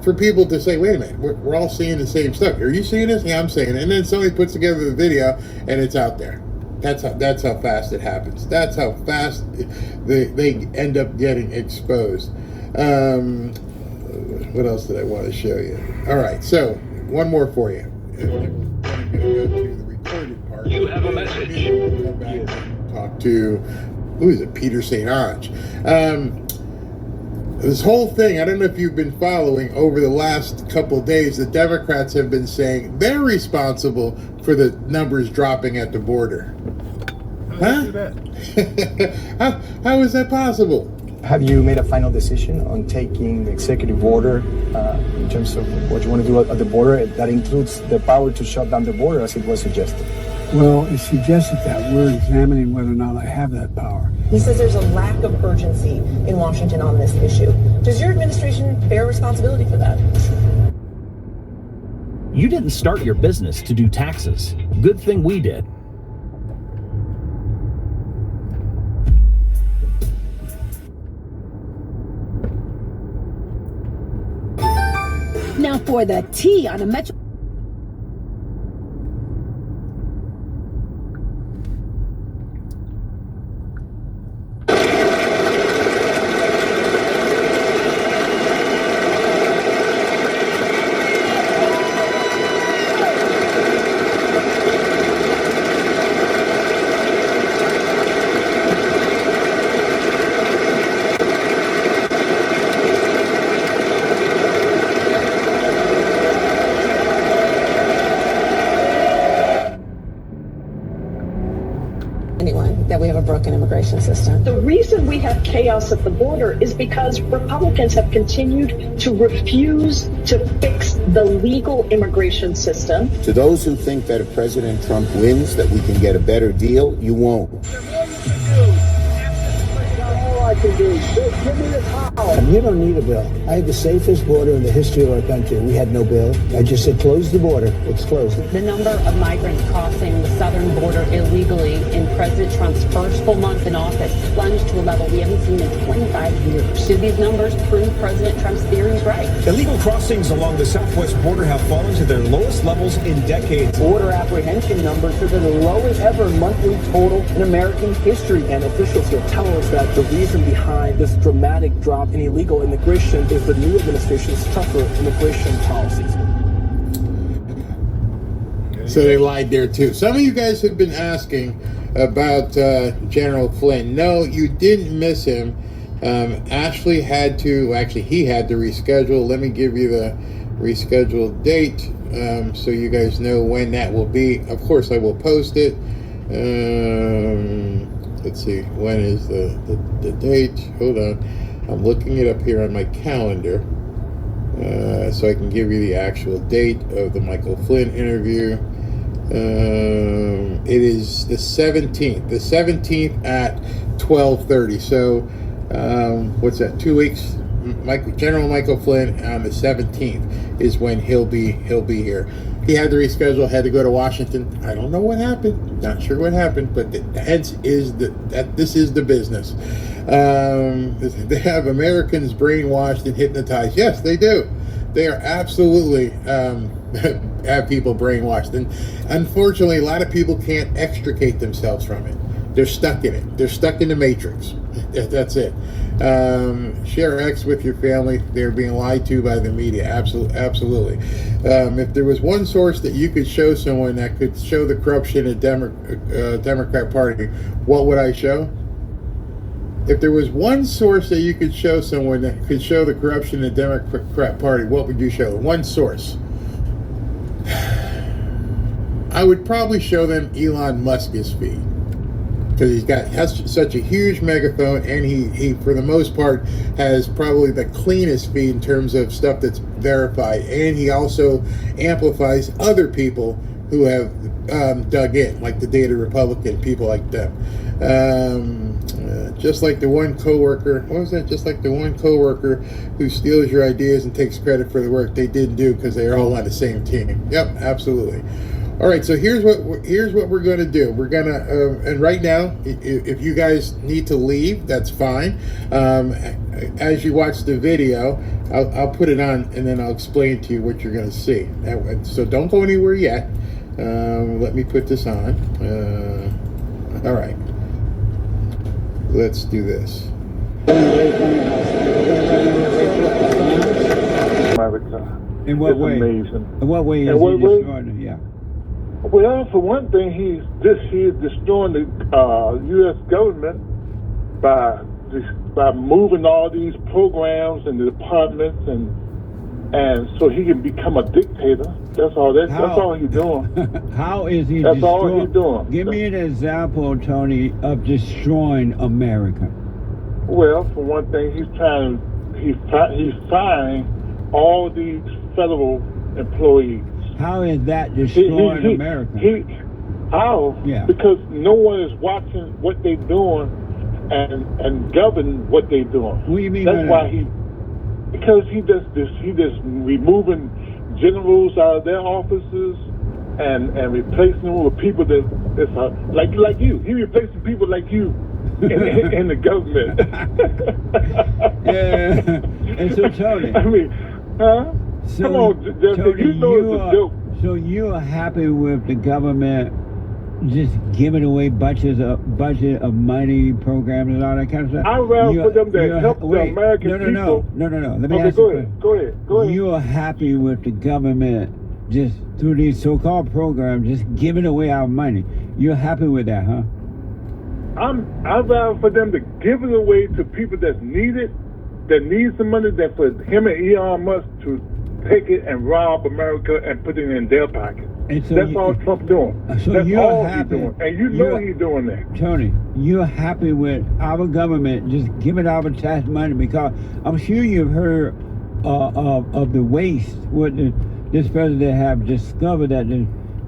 for people to say, wait a minute, we're all seeing the same stuff. Are you seeing this? Yeah, I'm seeing it. And then somebody puts together the video, and it's out there. That's how fast it happens. That's how fast they end up getting exposed. What else did I want to show you? All right, so one more for you. I'm going to go to the recorded part. You have a message. Come back and talk to, who is it? Peter St. Onge. This whole thing, I don't know if you've been following over the last couple of days, the Democrats have been saying they're responsible for the numbers dropping at the border. How did they do that? How is that possible? Have you made a final decision on taking the executive order in terms of what you want to do at the border? That includes the power to shut down the border, as it was suggested. Well, it's suggested that. We're examining whether or not I have that power. He says there's a lack of urgency in Washington on this issue. Does your administration bear responsibility for that? You didn't start your business to do taxes. Good thing we did. Now for the tea on a Metro. That we have a broken immigration system. The reason we have chaos at the border is because Republicans have continued to refuse to fix the legal immigration system. To those who think that if President Trump wins, that we can get a better deal, you won't. What we should do can do. Just give me the power. And you don't need a bill. I had the safest border in the history of our country. We had no bill. I just said, close the border. It's closed. The number of migrants crossing the southern border illegally in President Trump's first full month in office plunged to a level we haven't seen in 25 years. Do these numbers prove President Trump's theories right? Illegal crossings along the southwest border have fallen to their lowest levels in decades. Border apprehension numbers are the lowest ever monthly total in American history. And officials here tell us that the reason behind this dramatic drop in illegal immigration is the new administration's tougher immigration policies. So they lied there too. Some of you guys have been asking about General Flynn. No, you didn't miss him. Ashley had to, actually he had to reschedule. Let me give you the rescheduled date so you guys know when that will be. Of course I will post it. Let's see, when is the date? Hold on. I'm looking it up here on my calendar so I can give you the actual date of the Michael Flynn interview. It is the 17th. The 17th at 12:30. So, what's that? 2 weeks. General Michael Flynn on the 17th is when he'll be here. He had to reschedule. Had to go to Washington. I don't know what happened. Not sure what happened, but this is the business. They have Americans brainwashed and hypnotized. Yes, they do. They are absolutely have people brainwashed, and unfortunately, a lot of people can't extricate themselves from it. They're stuck in it. They're stuck in the matrix. That's it. Share X with your family. They're being lied to by the media. Absolutely. If there was one source that you could show someone that could show the corruption in the Democrat Party, what would I show? If there was one source that you could show someone that could show the corruption in the Democrat Party, what would you show? One source. I would probably show them Elon Musk's feed, because has such a huge megaphone, and he for the most part has probably the cleanest feed in terms of stuff that's verified, and he also amplifies other people who have dug in, like the Data Republican, people like them. Just like the one coworker, what was that? Just like the one coworker who steals your ideas and takes credit for the work they didn't do because they're all on the same team. Yep, absolutely. All right, so here's what we're going to do. We're going to, and right now, if you guys need to leave, that's fine. As you watch the video, I'll put it on, and then I'll explain to you what you're going to see. So don't go anywhere yet. Let me put this on. All right. Let's do this. In what way? Amazing. In what way is he destroying it? Yeah. Well, for one thing, he is destroying the U.S. government by moving all these programs and the departments, and so he can become a dictator. That's all. That's all he's doing. How is he? That's all he's doing. Give me an example, Tony, of destroying America. Well, for one thing, he's firing all these federal employees. How is that destroying America? How? Yeah. Because no one is watching what they're doing and govern what they're doing. What do you mean? That's why because he just removing generals out of their offices and replacing them with people that's like you. He replacing people like you in the government. Yeah. And so, Tony, I mean, huh? So, come on, Tony, you know it's a joke. So you are happy with the government just giving away budget of money, programs, and all that kind of stuff? I'd rather for them to help the American people. No. Let me ask you. Go ahead. You are happy with the government just through these so-called programs just giving away our money? You're happy with that, huh? I'd rather for them to give it away to people that need it, that need some money, than for him and Elon Musk to take it and rob America and put it in their pocket. So that's all Trump doing. So that's you're all happy. He's doing. And you know he's doing that. Tony, you're happy with our government just giving our tax money, because I'm sure you've heard of the waste what this president have discovered that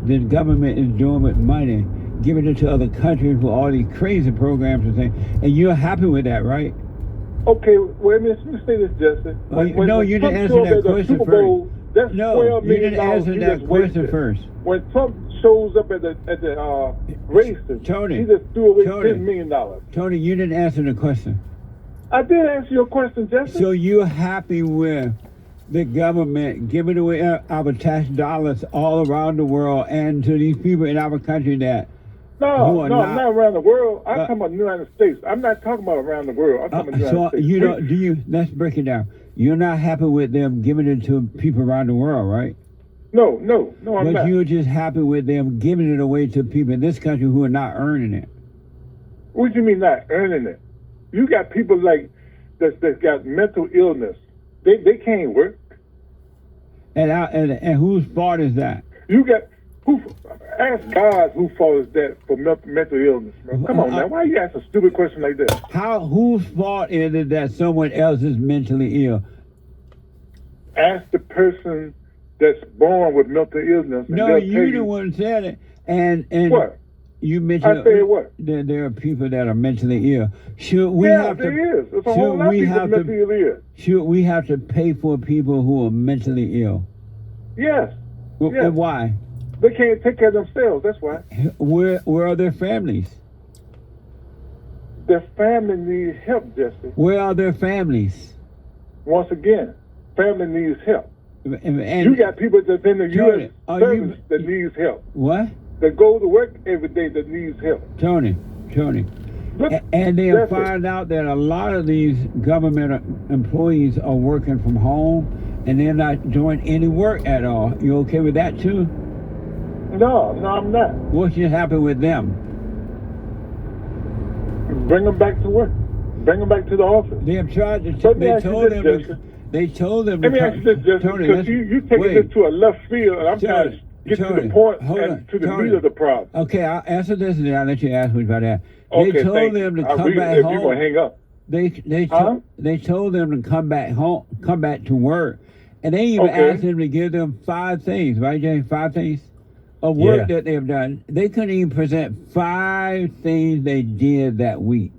the government is doing with money, giving it to other countries for all these crazy programs and things. And you're happy with that, right? Okay, wait a minute. Let me say this, Jesse. No, you didn't answer Trump that shows up at the question Super Bowl, first. that's No, $12 you million didn't answer he that just question wasted. first. When Trump shows up at the races, Tony, he just threw away Tony, $10 million. Tony, you didn't answer the question. I did answer your question, Jesse. So you're happy with the government giving away our tax dollars all around the world and to these people in our country that No, I'm not around the world. I'm talking about the United States. I'm not talking about around the world. I'm talking about the United States. You don't, do you? Let's break it down. You're not happy with them giving it to people around the world, right? No, I'm but not. You're just happy with them giving it away to people in this country who are not earning it. What do you mean not earning it? You got people like that got mental illness. They can't work. And whose fault is that? You got ask God whose fault is that for mental illness, bro. Come on now, why you ask a stupid question like that? Whose fault is it that someone else is mentally ill? Ask the person that's born with mental illness. No, you the one said it. And what? You mentioned I said what? There are people that are mentally ill. Should we have to? There is. There's a whole lot of people mentally ill. Should we have to pay for people who are mentally ill? Yes. Yes. Why? They can't take care of themselves. That's why. Where are their families? Their family needs help, Jesse. Where are their families? Once again, family needs help. And you got people that's in the U.S. service that needs help. What? That go to work every day that needs help. Tony. And they'll find out that a lot of these government employees are working from home and they're not doing any work at all. You okay with that too? No, I'm not. What's you happy with them? Bring them back to work. Bring them back to the office. They have tried to. They told them. Let me ask you this, Justin, because you taking this to a left field, and I'm trying to get to the point and to the meat of the problem. Okay, I'll answer this, and then I'll let you ask me about that. Okay, they told them to come back home. You're gonna hang up. They told them to come back home, come back to work, and they even asked them to give them 5 things, right, James? 5 things of work that they have done. They couldn't even present 5 things they did that week.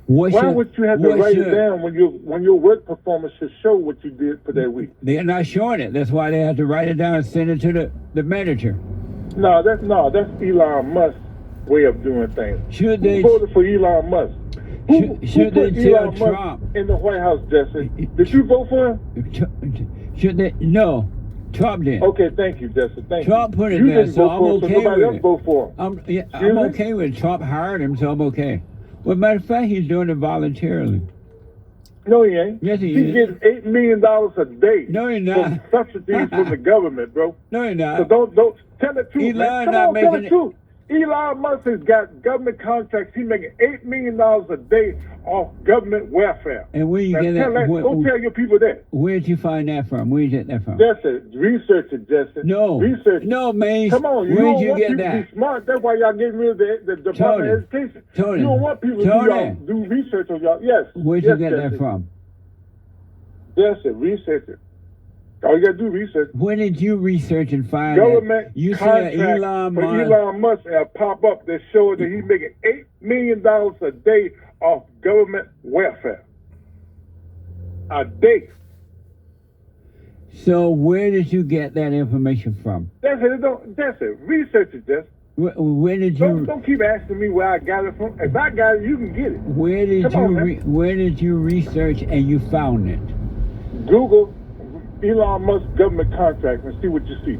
Why would you have to write it down when your work performance should show what you did for that week? They're not showing it. That's why they have to write it down and send it to the manager. No, that's Elon Musk's way of doing things. Should they voted for Elon Musk? Who put Elon Trump Musk in the White House, Jesse? Did you vote for him? Should they? No. Trump did. Okay, thank you, Jesse. Thank you. Trump put it you there, so I'm okay with nobody else it. Vote for him. I'm okay with it. Trump hired him, so I'm okay. Well, matter of fact, he's doing it voluntarily. No, he ain't. Yes, he is. He's getting $8 million a day. No, he's not. From subsidies from the government, bro. No, he's not. So don't tell the truth. Elon Tell the truth. Elon Musk has got government contracts. He's making $8 million a day off government welfare. And where you get that? Go tell your people that. Where'd you find that from? Where'd you get that from? Jesse, research it, Jesse. No. Research. No, man. Come on. You Where'd don't you want get people that? to be smart. That's why y'all getting rid of the Department of Education. Tony. You don't want people to do research on y'all. Yes. Where'd you get that from? Jesse, research it. All you gotta do research. When did you research and find government that? You contract said Elon Musk. for Elon Musk pop up that showed that he's making $8 million a day off government welfare. A day. So where did you get that information from? That's it. Research it, Jesse. Where did you? Don't keep asking me where I got it from. If I got it, you can get it. Where did you research and you found it? Google Elon Musk government contract and see what you see.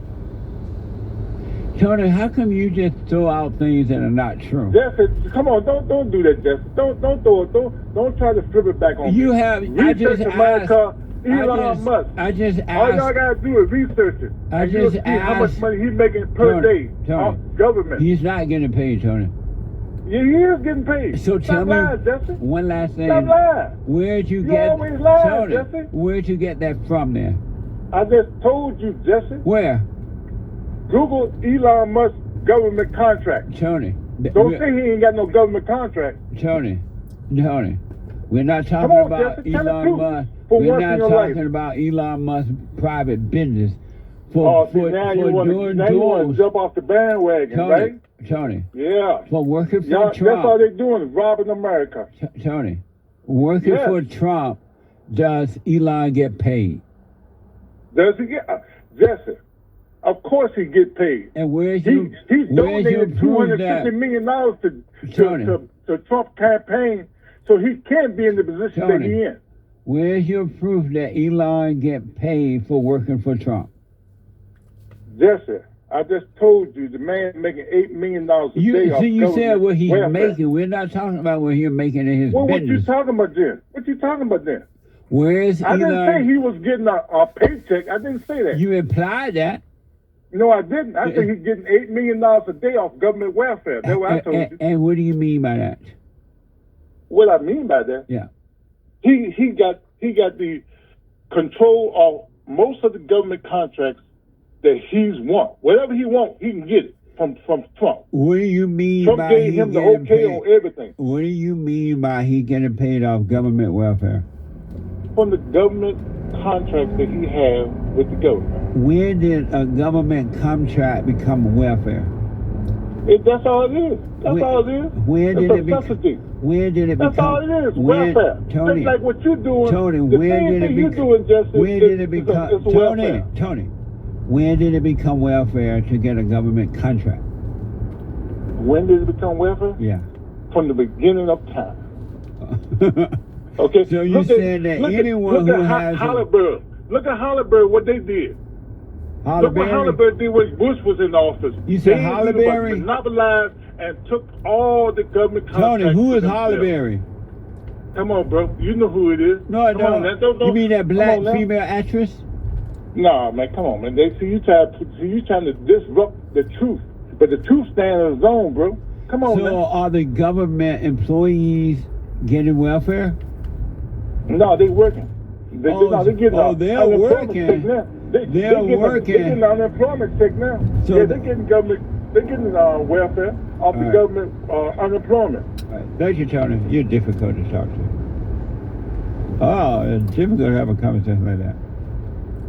Tony, how come you just throw out things that are not true? Jesse, come on, don't do that, Jesse. Don't throw it. Don't try to flip it back on you me. Have research America, Elon Musk. I just asked. All y'all gotta do is research it. I just asked how much money he's making per day off government. He's not getting paid, Tony. Yeah, he is getting paid. So tell me lying, Jesse. One last thing. Stop lying. Where'd you You get? always lie, Tony, Jesse. Where'd you get that from? There. I just told you, Jesse. Where? Google Elon Musk government contract. Tony. Don't say he ain't got no government contract. Tony. We're not talking about Jesse, Elon Musk. We're not talking about Elon Musk's private business. Now you want to jump off the bandwagon, right? Tony. Yeah. For working for Trump. That's all they're doing is robbing America. Tony. working Yes. for Trump, does Elon get paid? Does he get? Jesse, of course he get paid. And where's He your donated proof that $250 million Tony. to Trump campaign, so he can't be in the position that Tony. he in. Where's your proof that Elon get paid for working for Trump? Jesse, I just told you the man making $8 million a day You off see, you said government what he's welfare. making. We're not talking about what he's making in his Well, what you business. talking about then? What you talking about then? Where's I didn't say Elon? he was getting a paycheck. I didn't say that. You implied that. No, I didn't. I said he's getting $8 million a day off government welfare. That's what I told you. And what do you mean by that? What I mean by that, Yeah. he got the control of most of the government contracts that he's won. Whatever he wants, he can get it from Trump. What do you mean Trump by gave he him the getting okay paid? on everything What do you mean by he getting paid off government welfare? from the government contracts that he has with the government. When did a government contract become welfare? That's all it is. That's all it is. When it's did a it become? subsidy. When did it That's become? all it is. When, Welfare. Tony, Just like what you're doing. Tony, the when same did it thing you're become? doing, Justice. When did it become? It's Tony, welfare. Tony, when did it become welfare to get a government contract? When did it become welfare? Yeah. From the beginning of time. Okay. So you saying that anyone who has Halliburton. Look at Halliburton, what they did. Look what Halliburton did when Bush was in office. You said They Halliburton? monopolized and took all the government contracts. Tony, who is for themselves. Halliburton? Come on, bro. You know who it is. No, I Come on, don't. now. Don't. You mean that come black on now. female actress? Nah, man, come on, man. They see you trying to disrupt the truth, but the truth stands on its own, bro. Come on, So man. are the government employees getting welfare? No, they working. They're getting they're unemployment working. check now. They're getting working. They're getting unemployment check now. So yeah, they're getting government. They're getting welfare off the right. government unemployment. All right. Thank you, Tony. You're difficult to talk to. Oh, it's difficult to have a conversation like that.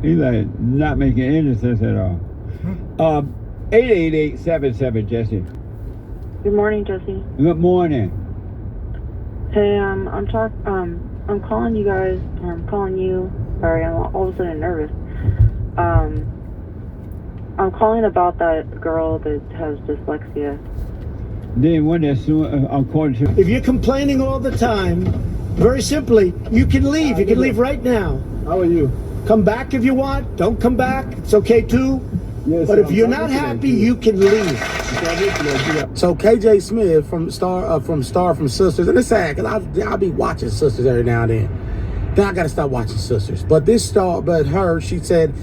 He's like not making any sense at all. 888-77 Jesse. Good morning, Jesse. Good morning. Hey, I'm calling you guys. I'm calling you. Sorry, I'm all of a sudden nervous. I'm calling about that girl that has dyslexia. Then when they're suing, according to If you're complaining all the time, very simply, you can leave. You can leave right now. How are you? Come back if you want. Don't come back. It's okay too. Yes, But if I'm you're listening not to happy, you. you can leave. So KJ Smith from Sisters, and it's sad because I'll be watching Sisters every now and then. Then I got to stop watching Sisters. But she said,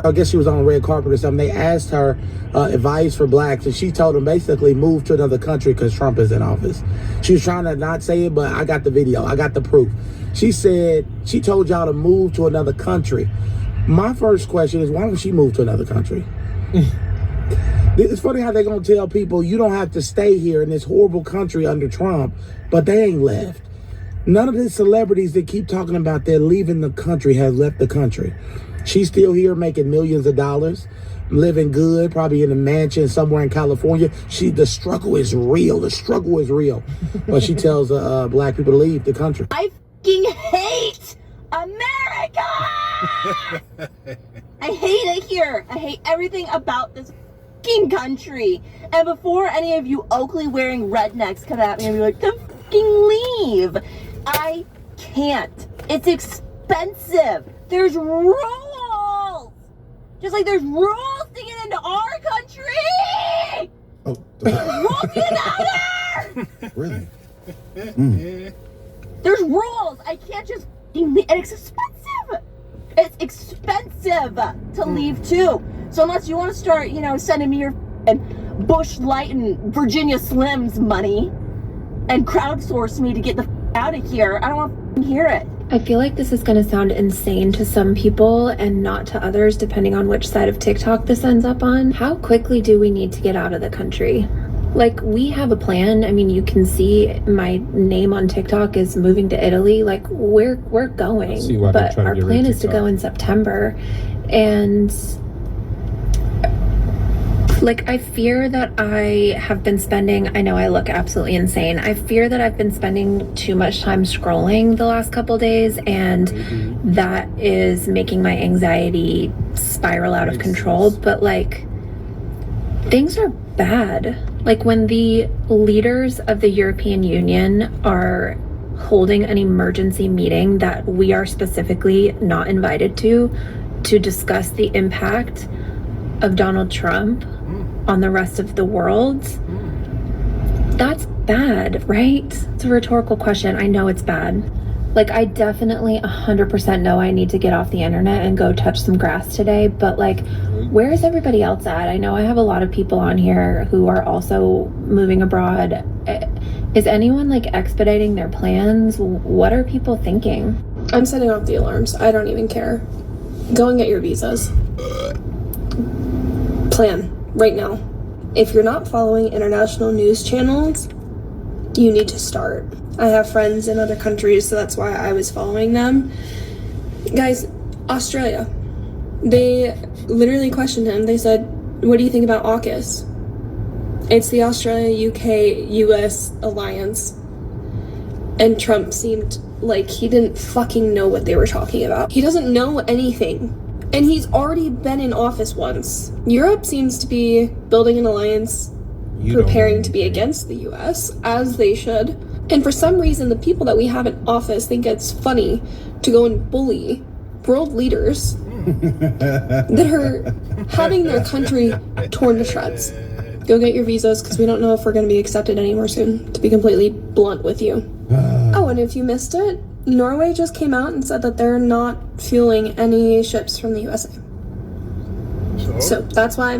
I guess she was on a red carpet or something. They asked her advice for blacks, and she told them basically move to another country because Trump is in office. She was trying to not say it, but I got the video. I got the proof. She said she told y'all to move to another country. My first question is, why don't she move to another country? It's funny how they're going to tell people you don't have to stay here in this horrible country under Trump, but they ain't left. None of the celebrities that keep talking about they're leaving the country have left the country. She's still here making millions of dollars, living good, probably in a mansion somewhere in California. The struggle is real. The struggle is real. But she tells black people to leave the country. I fucking hate America! I hate it here. I hate everything about this fucking country. And before any of you Oakley wearing rednecks come at me and be like, then fucking leave. I can't. It's expensive. There's rules. Just like there's rules to get into our country. There's rules to get out there. Really? There's rules. I can't just leave. And it's expensive. It's expensive to leave too. So unless you want to start, sending me your Bush Light and Virginia Slims money and crowdsource me to get the out of here, I don't want to hear it. I feel like this is going to sound insane to some people and not to others, depending on which side of TikTok this ends up on. How quickly do we need to get out of the country? Like, we have a plan. I mean, you can see my name on TikTok is moving to Italy. Like, we're going, but our plan is to go in September. And Like, I fear that I have been spending, I know I look absolutely insane. I fear that I've been spending too much time scrolling the last couple days, and that is making my anxiety spiral out of control. But like, things are bad. Like, when the leaders of the European Union are holding an emergency meeting that we are specifically not invited to discuss the impact of Donald Trump on the rest of the world, that's bad, right? It's a rhetorical question. I know it's bad. Like, I definitely 100% know I need to get off the internet and go touch some grass today, but like, where is everybody else at? I know I have a lot of people on here who are also moving abroad. Is anyone like expediting their plans? What are people thinking? I'm setting off the alarms. I don't even care. Go and get your visas. Plan right now. If you're not following international news channels, you need to start. I have friends in other countries, so that's why I was following them. Guys, Australia, they literally questioned him. They said, what do you think about AUKUS? It's the Australia, UK, US alliance. And Trump seemed like he didn't fucking know what they were talking about. He doesn't know anything. And he's already been in office once. Europe seems to be building an alliance, preparing to be against the US, as they should. And for some reason, the people that we have in office think it's funny to go and bully world leaders that are having their country torn to shreds. Go get your visas, because we don't know if we're going to be accepted anymore soon, to be completely blunt with you. Oh, and if you missed it, Norway just came out and said that they're not fueling any ships from the USA. So that's why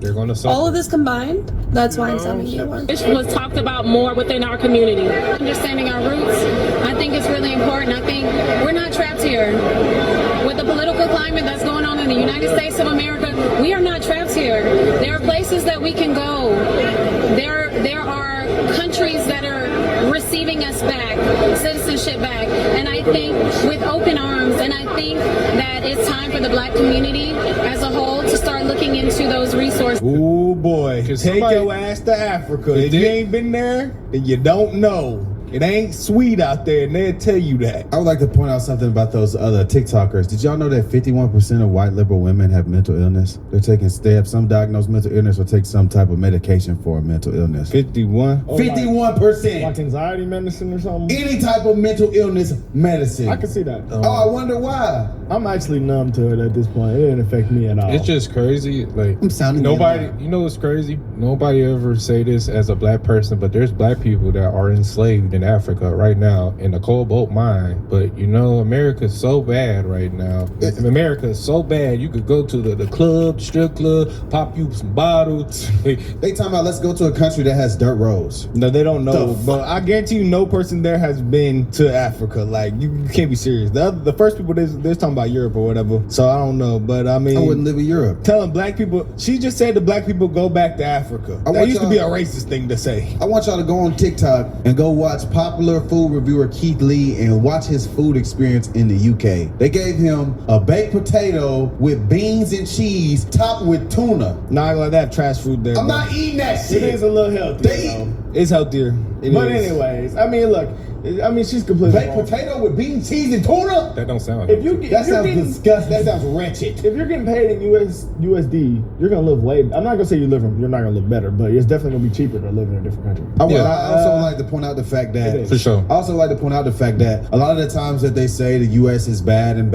They're going to suffer. all of this combined, that's why I'm sounding the alarm. It was talked about more within our community. Understanding our roots, I think it's really important. I think we're not trapped here. With the political climate that's going on in the United States of America, we are not trapped here. There are places that we can go. There are countries that are receiving us back, citizenship back. And I think with open arms, and I think that it's time for the Black community as a whole to start looking into those resources. Oh boy, take your ass to Africa. If you ain't been there, then you don't know. It ain't sweet out there, and they'll tell you that. I would like to point out something about those other TikTokers. Did y'all know that 51% of white liberal women have mental illness? They have some diagnosed mental illness or take some type of medication for a mental illness. 51? 51%. Like anxiety medicine or something? Any type of mental illness medicine. I can see that. I wonder why. I'm actually numb to it at this point. It didn't affect me at all. It's just crazy. Like, I'm sounding nobody, you know what's crazy? Nobody ever say this as a black person, but there's black people that are enslaved in Africa right now in the cobalt mine. But you know, America's so bad right now. America is so bad, you could go to the club, strip club, pop you some bottles. They talking about let's go to a country that has dirt roads. No, they don't know. But I guarantee you, no person there has been to Africa. Like, you can't be serious. The first people they're talking about Europe or whatever. So I don't know. But I mean, I wouldn't live in Europe. Telling black people, she just said the black people go back to Africa. That used to be a racist thing to say. I want y'all to go on TikTok and go watch popular food reviewer Keith Lee and watch his food experience in the UK. They gave him a baked potato with beans and cheese topped with tuna. Not like that trash food there. I'm not eating that shit. It is a little healthier. It's healthier. Anyways, I mean, look. She's completely baked potato with beans, cheese, and tuna? That don't sound that sounds disgusting. That sounds wretched. If you're getting paid in USD, you're gonna live way. I'm not gonna say you're not gonna live better, but it's definitely gonna be cheaper to live in a different country. I also like to point out the fact that for sure. I also like to point out the fact that a lot of the times that they say the U.S. is bad and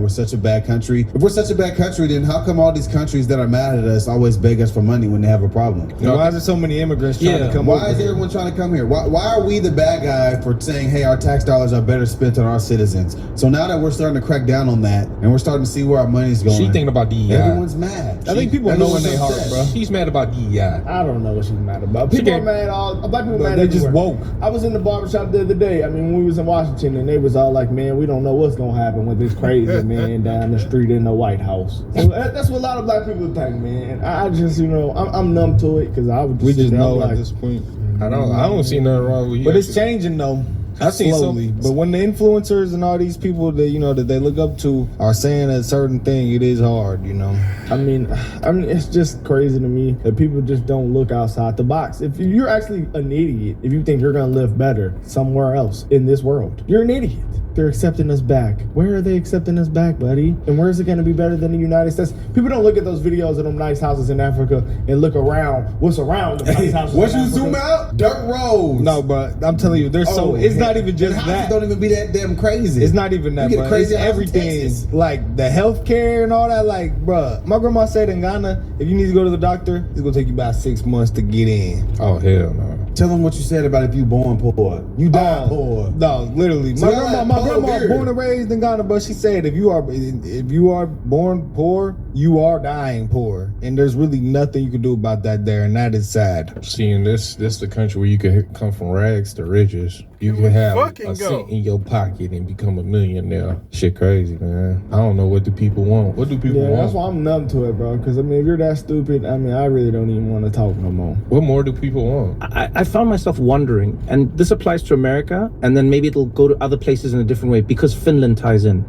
we're such a bad country. If we're such a bad country, then how come all these countries that are mad at us always beg us for money when they have a problem? Why is there so many immigrants trying to come? Why is everyone trying to come here? Why are we the bad guy for saying, hey, our tax dollars are better spent on our citizens? So now that we're starting to crack down on that and we're starting to see where our money's going, she thinking about DEI. Everyone's mad. I think people know in their heart, bro. She's mad about DEI. I don't know what she's mad about. People are mad. Black people mad. They just woke. I was in the barbershop the other day. I mean, when we was in Washington, and they was all like, "Man, we don't know what's gonna happen with this crazy man down the street in the White House." And that's what a lot of black people think, man. I just, I'm numb to it because I would. We just know like, at this point. I don't see nothing wrong with you. But it's changing though. I seen slowly. But when the influencers and all these people that that they look up to are saying a certain thing, it is hard. I mean, it's just crazy to me that people just don't look outside the box. If you're actually an idiot, if you think you're gonna live better somewhere else in this world, you're an idiot. They're accepting us back. Where are they accepting us back, buddy? And where is it going to be better than the United States? People don't look at those videos of them nice houses in Africa and look around what's around the nice houses. Once in you Africa. zoom out, dirt roads. No, but I'm telling you, it's not even just houses that. Don't even be that damn crazy. It's not even that, You get bro. crazy It's house in everything. Texas. Like the healthcare and all that. Like, bruh, my grandma said in Ghana, if you need to go to the doctor, it's gonna take you about 6 months to get in. Oh hell no. Tell them what you said about if you born poor. You die poor. No, literally. So My y'all grandma, like poor period. born and raised in Ghana, but she said if you are born poor, you are dying poor, and there's really nothing you can do about that there, and that is sad. Seeing this the country where you can come from rags to riches. You can have a cent in your pocket and become a millionaire. Shit crazy, man. I don't know what do people want. What do people want? That's why I'm numb to it, bro. Because if you're that stupid, I really don't even want to talk no more. What more do people want? I found myself wondering, and this applies to America, and then maybe it'll go to other places in a different way because Finland ties in.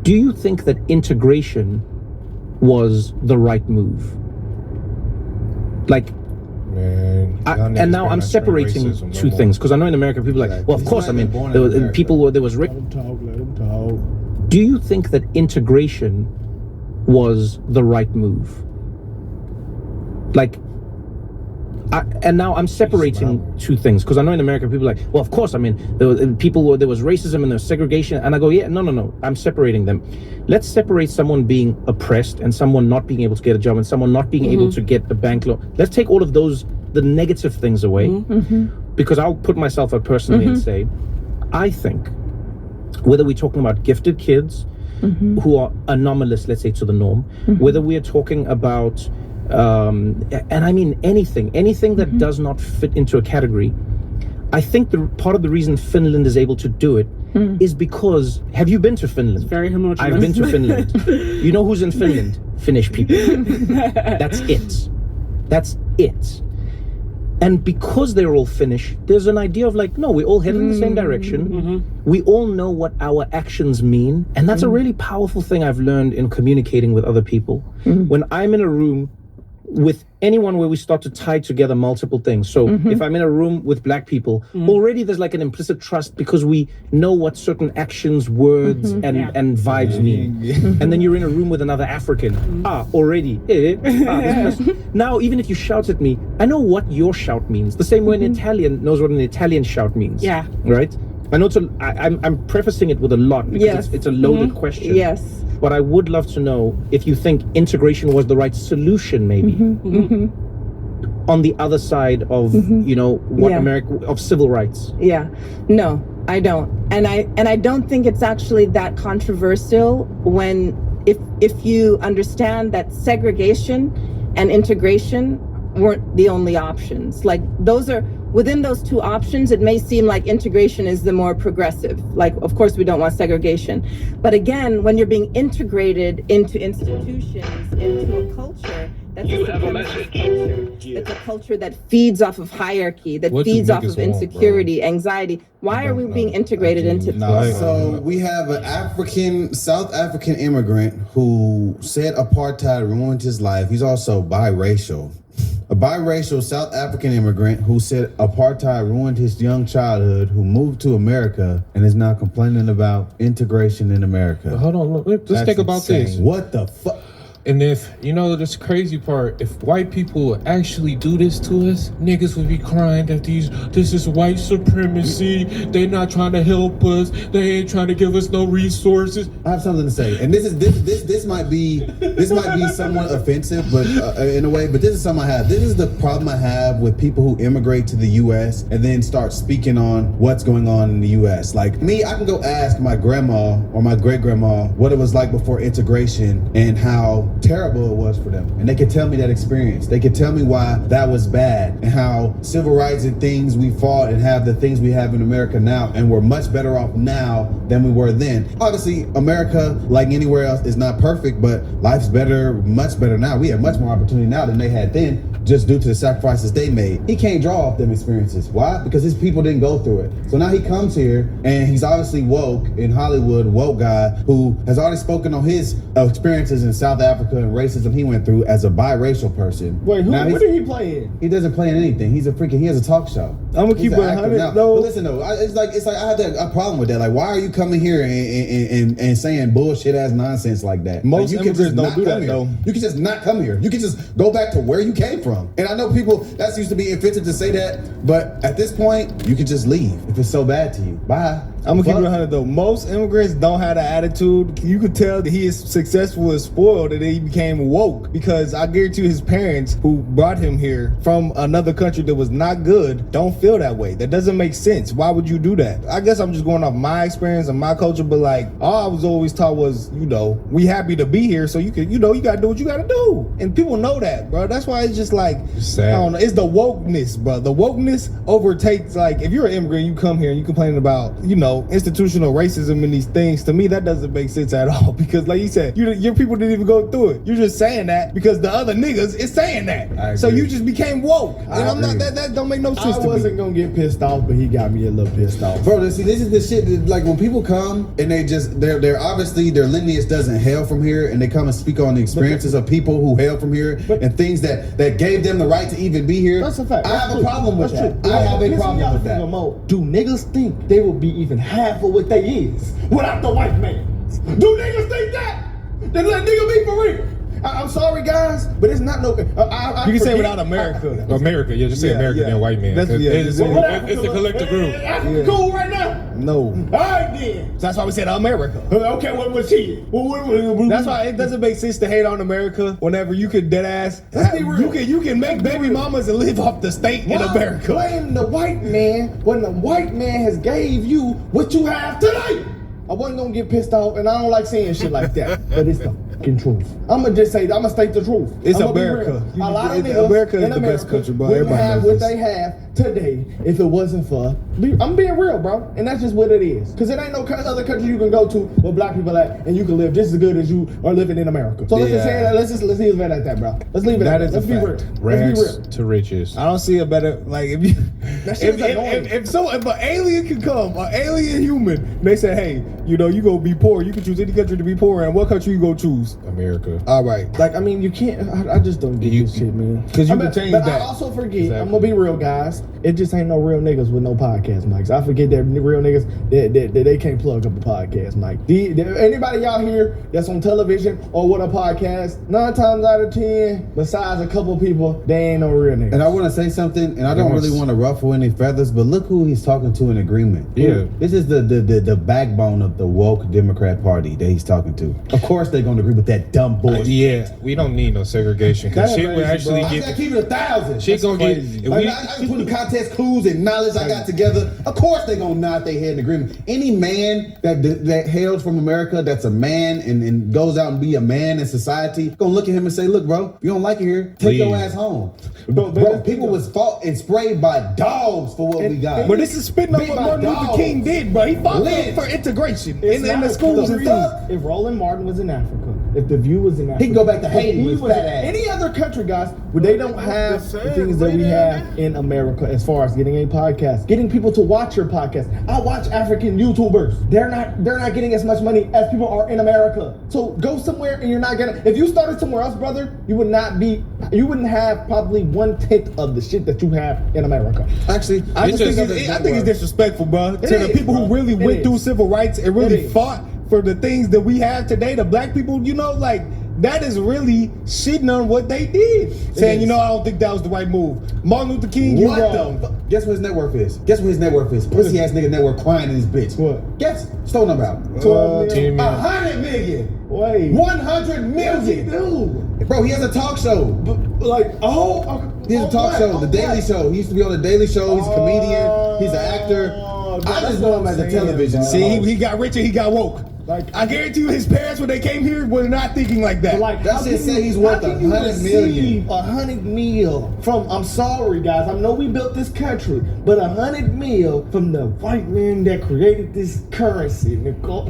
Do you think that integration was the right move? Like, man, and now I'm separating two things because I know in America people are like, well, of course, there was Let them talk. Do you think that integration was the right move? Like, and now I'm separating two things because I know in America people are like, well, of course, there was racism and there was segregation, and I go, yeah, no, I'm separating them. Let's separate someone being oppressed and someone not being able to get a job and someone not being able to get a bank loan. Let's take all of those, the negative things away, because I'll put myself up personally and say, I think whether we're talking about gifted kids who are anomalous, let's say, to the norm, whether we are talking about and I mean anything that does not fit into a category, I think part of the reason Finland is able to do it is because, have you been to Finland? It's very homogeneous. I've been to Finland. You know who's in Finland? Finnish people. That's it. And because they're all Finnish, there's an idea of like, no, we all head in the same direction. We all know what our actions mean. And that's a really powerful thing I've learned in communicating with other people. When I'm in a room with anyone where we start to tie together multiple things. So if I'm in a room with black people, already there's like an implicit trust because we know what certain actions, words, and vibes mean. And then you're in a room with another African. Already. This person. Now, even if you shout at me, I know what your shout means. The same way an Italian knows what an Italian shout means. Yeah. Right? I know I'm prefacing it with a lot because it's a loaded question. Yes. But I would love to know if you think integration was the right solution, maybe, on the other side of of civil rights. Yeah, no, I don't, and I don't think it's actually that controversial when if you understand that segregation and integration weren't the only options. Like those are. Within those two options, it may seem like integration is the more progressive. Like, of course, we don't want segregation. But again, when you're being integrated into institutions, into a culture, that's a culture. It's a culture that feeds off of hierarchy, that feeds off of insecurity, anxiety. Why are we being integrated into this? So we have an South African immigrant who said apartheid ruined his life. He's also biracial. A biracial South African immigrant who said apartheid ruined his young childhood, who moved to America and is now complaining about integration in America. But hold on, let's think about this. What the fuck? And if, this crazy part, if white people actually do this to us, niggas would be crying that this is white supremacy. They not trying to help us. They ain't trying to give us no resources. I have something to say, and this might be somewhat offensive, but in a way, but this is something I have. This is the problem I have with people who immigrate to the U.S. and then start speaking on what's going on in the U.S. Like me, I can go ask my grandma or my great grandma what it was like before integration and how how terrible it was for them. And they could tell me that experience. They could tell me why that was bad and how civil rights and things we fought and have the things we have in America now, and we're much better off now than we were then. Obviously, America, like anywhere else, is not perfect, but life's better, much better now. We have much more opportunity now than they had then, just due to the sacrifices they made. He can't draw off them experiences. Why? Because his people didn't go through it. So now he comes here, and he's obviously woke in Hollywood, woke guy who has already spoken on his experiences in South Africa and racism he went through as a biracial person. Wait, what did he play in? He doesn't play in anything. He has a talk show. I'm gonna keep it 100 though. But listen though, it's like I have a problem with that. Like, why are you coming here and saying bullshit ass nonsense like that? Most like, you immigrants don't do that though. You can just not come here. You can just go back to where you came from. And I know people that used to be offensive to say that, but at this point, you can just leave if it's so bad to you. Bye. I'm gonna keep it 100 though. Most immigrants don't have the attitude. You could tell that he is successful and spoiled that he became woke, because I guarantee you his parents who brought him here from another country that was not good don't feel that way. That doesn't make sense. Why would you do that? I guess I'm just going off my experience and my culture, but like all I was always taught was, we happy to be here, so you can, you gotta do what you gotta do. And people know that, bro. That's why it's just like, sad. I don't know, it's the wokeness, bro. The wokeness overtakes, like, if you're an immigrant, you come here and you complain about, institutional racism and these things. To me, that doesn't make sense at all, because like you said, your people didn't even go through it. You're just saying that because the other niggas is saying that. So you just became woke. And I'm not, that don't make no sense to me. I wasn't gonna get pissed off, but he got me a little pissed off. Bro, see, this is the shit that, like, when people come and they're obviously their lineage doesn't hail from here, and they come and speak on the experiences of people who hail from here and things that gave them the right to even be here. That's a fact. I have a problem with that. I have a problem with that. Do niggas think they will be even half of what they is without the white man? Do niggas think that? Then let nigga be for real. I'm sorry, guys, but it's not no. You can say without America. America, yeah, just say America, then white man. It's the collective group. Africa cool right now? No. All right then. So that's why we said America. Okay, what was he? That's why it doesn't make sense to hate on America whenever you can dead ass. Let's be real. You can make baby mamas and live off the state in America. Blame the white man when the white man has gave you what you have today. I wasn't gonna get pissed off, and I don't like saying shit like that, but it's the fucking truth. I'm gonna state the truth. It's America. A lot of niggas America is the best country, bro. Wouldn't have what they have today if it wasn't for. I'm being real, bro, and that's just what it is. Cause it ain't no other country you can go to where black people at, and you can live just as good as you are living in America. So let's just say that. Let's leave it at that, bro. Let's leave it at that. Let's be real. Rags to riches. I don't see a better, like, if you if an alien could come, an alien human, they say, hey, you gonna be poor. You can choose any country to be poor, and what country you gonna choose? America. All right. Like, I mean, you can't. I just don't get this shit, man. Because you can change that. I also forget. Exactly. I'm gonna be real, guys. It just ain't no real niggas with no podcast mics. I forget that real niggas that they can't plug up a podcast mic. Anybody out here that's on television or with a podcast, 9 times out of 10, besides a couple people, they ain't no real niggas. And I want to say something, and I don't really want to ruffle any feathers, but look who he's talking to in agreement. Yeah. This is the backbone of the woke Democrat Party that he's talking to. Of course they're gonna agree with that dumb bullshit. Yeah, we don't need no segregation, because shit will actually get. I keep it 1,000. Shit gonna get. I put the context clues and knowledge I got together. Of course they gonna nod their head in agreement. Any man that hails from America, that's a man and goes out and be a man in society, gonna look at him and say, look, bro, you don't like it here, take your ass home. Bro, people was fought and sprayed by dogs for what we got. But this is spitting up what Martin Luther King did, bro. He fought for integration in the schools and things. If Roland Martin was in Africa, if The View was in Africa, he can go back to Haiti with fat ass. Any other country, guys, where they don't have the things that we have in America as far as getting a podcast, getting people to watch your podcast. I watch African YouTubers. They're not getting as much money as people are in America. So go somewhere and you're not gonna. If you started somewhere else, brother, you wouldn't have probably 1/10 of the shit that you have in America. Actually, I think it's disrespectful, bro, to the people who really went through civil rights and really fought for the things that we have today. The black people, like, that is really shitting on what they did. Saying, I don't think that was the right move. Martin Luther King, you wrong. Guess what his net worth is? Pussy ass nigga net worth crying in his bitch. What? Guess. Stole them out. 100 million. Wait. 100 million. Dude. Bro, he has a talk show. He has a talk show, The Daily Show. He used to be on The Daily Show. He's a comedian. He's an actor. I just know him as a television. See, he got rich and he got woke. Like, I guarantee you, his parents when they came here were not thinking like that. Like, that shit say he's worth $100 million. $100 million from. I'm sorry, guys. I know we built this country, but $100 million from the white man that created this currency, Nicole.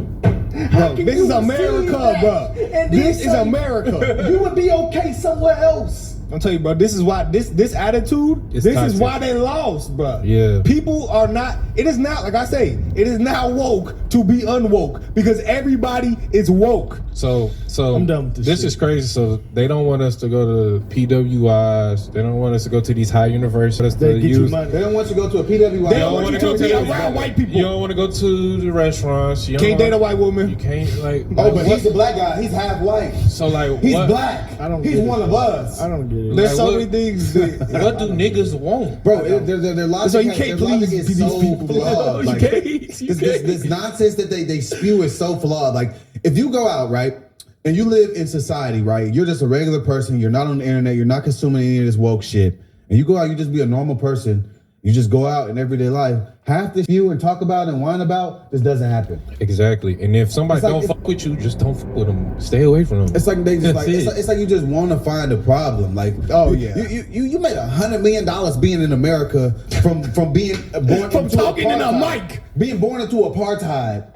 Bro, this is America, bro. This is America. You would be okay somewhere else. I'll tell you, bro. This is why this attitude. It's this toxic. is why they lost, bro. Yeah. People are not. It is not like I say. It is not woke to be unwoke because everybody is woke. So I'm done with this shit. is crazy. So they don't want us to go to PWIs. They don't want us to go to these high universities. They get you money. They don't want you to go to a PWI. They don't want you to be around white people. You don't want to go to the restaurants. You Can't date a white woman. You can't like. Oh, but he's a black guy. He's half white. So like, he's what? black. He's one of us. I don't get it. Like, There's so what- many things. What do niggas want, bro? Their logic, So you can't their logic please is these so people. flawed. You Like, can't. this nonsense that they spew is so flawed. Like, if you go out, right, and you live in society, right, you're just a regular person. You're not on the internet. You're not consuming any of this woke shit. And you go out, you just be a normal person. You just go out in everyday life. Half this spew and talk about and whine about, this doesn't happen. Exactly. And if somebody It's like- don't fuck with you, just don't fuck with them. Stay away from them. It's like they just That's like it. it's like you just want to find a problem. Like, oh yeah, you made $100 million being in America from being born From into talking in a apartheid. mic. Being born into apartheid,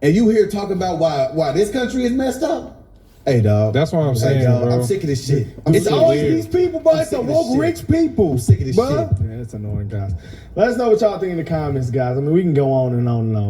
and you here talking about why this country is messed up. Hey dog, That's what I'm hey, saying, dog, bro. I'm sick of this shit. It's always these people, bro. It's the woke rich people. I'm sick of this bro. shit. Yeah, it's annoying, guys. Let us know what y'all think in the comments, guys. I mean, we can go on and on and on.